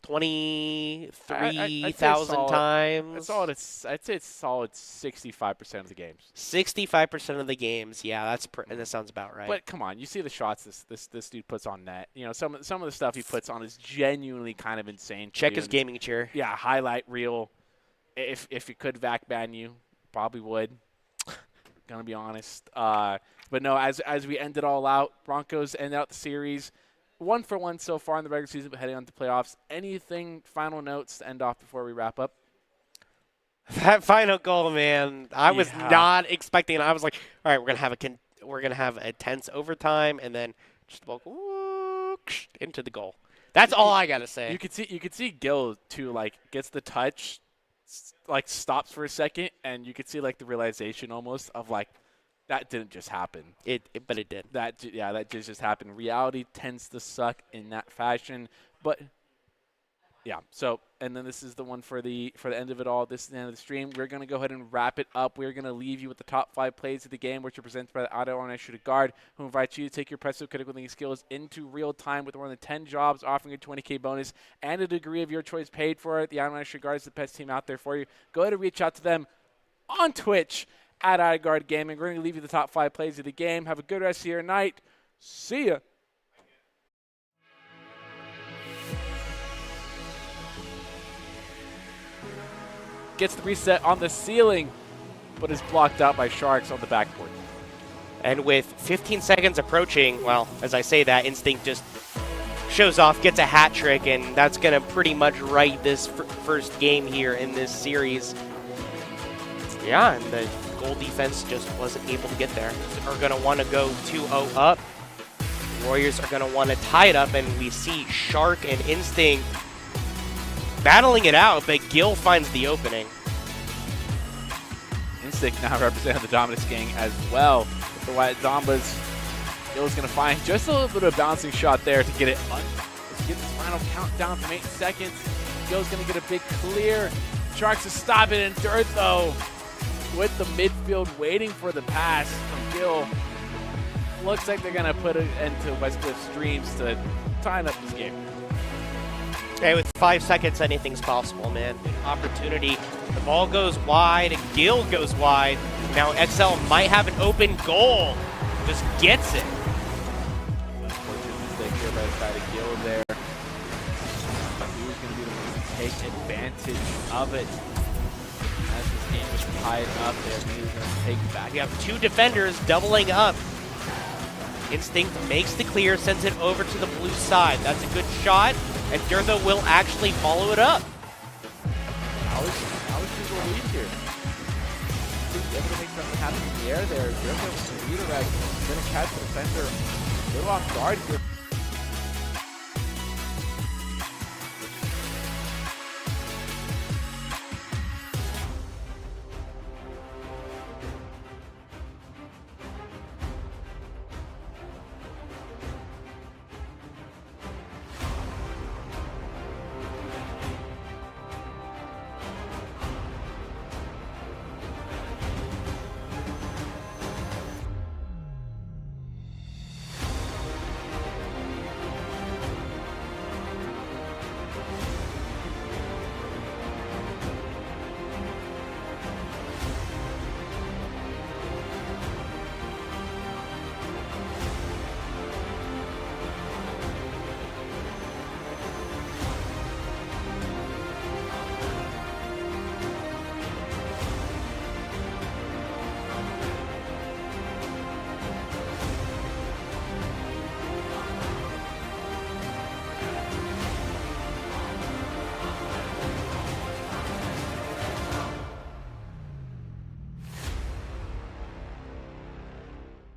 23,000 times? I'd say it's solid 65% of the games. 65% of the games, yeah, and that sounds about right. But come on, you see the shots this dude puts on net. You know, some of the stuff he puts on is genuinely kind of insane. Check his gaming chair. Yeah, highlight reel. If you could vac ban you, probably would. Gonna be honest. But no, as we end it all out, Broncos end out the series 1-for-1 so far in the regular season, but heading on to playoffs. Anything final notes to end off before we wrap up? That final goal, man, I was not expecting it. I was like, all right, we're gonna have a tense overtime, and then just walk into the goal. That's all I gotta say. You could see Gil too, like gets the touch, like stops for a second, and you could see like the realization almost of like that didn't just happen. But it did. That just happened. Reality tends to suck in that fashion, but yeah. So, and then this is the one for the end of it all. This is the end of the stream. We're gonna go ahead and wrap it up. We're gonna leave you with the top 5 plays of the game, which are presented by the Idaho NACE Shooter Guard, who invites you to take your impressive critical thinking skills into real time with more than 10 jobs, offering a 20K bonus and a degree of your choice paid for it. The Idaho NACE Shooter Guard is the best team out there for you. Go ahead and reach out to them on Twitch at iGuard Gaming. We're going to leave you the top 5 plays of the game. Have a good rest of your night. See ya. Gets the reset on the ceiling, but is blocked out by Sharks on the backboard. And with 15 seconds approaching, well, as I say that, Instinct just shows off, gets a hat trick, and that's going to pretty much write this first game here in this series. Yeah, and the goal defense just wasn't able to get there. Are going to want to go 2-0 up. Warriors are going to want to tie it up, and we see Shark and Instinct battling it out, but Gil finds the opening. Instinct now representing the Dominus Gang as well. With the White Zombas, Gil's going to find just a little bit of a bouncing shot there to get it. Let's get this final countdown from 8 seconds. Gil's going to get a big clear. Sharks to stop it in dirt, though, with the midfield waiting for the pass from Gil. Looks like they're going to put it into Westcliff Streams to tie up this game. Hey, with 5 seconds, anything's possible, man. Opportunity. The ball goes wide, and Gil goes wide. Now XL might have an open goal. Just gets it. Unfortunate mistake here by the side of Gil there. He was going to be the one to take advantage of it. As this game was tied up there, he was going to take it back. We have 2 defenders doubling up. Instinct makes the clear, sends it over to the blue side. That's a good shot, and Dortho will actually follow it up. How is Mizzou lead here? I think able to make something happen in the air there. Dortho with the redirect. Going to catch the defender a little off guard here.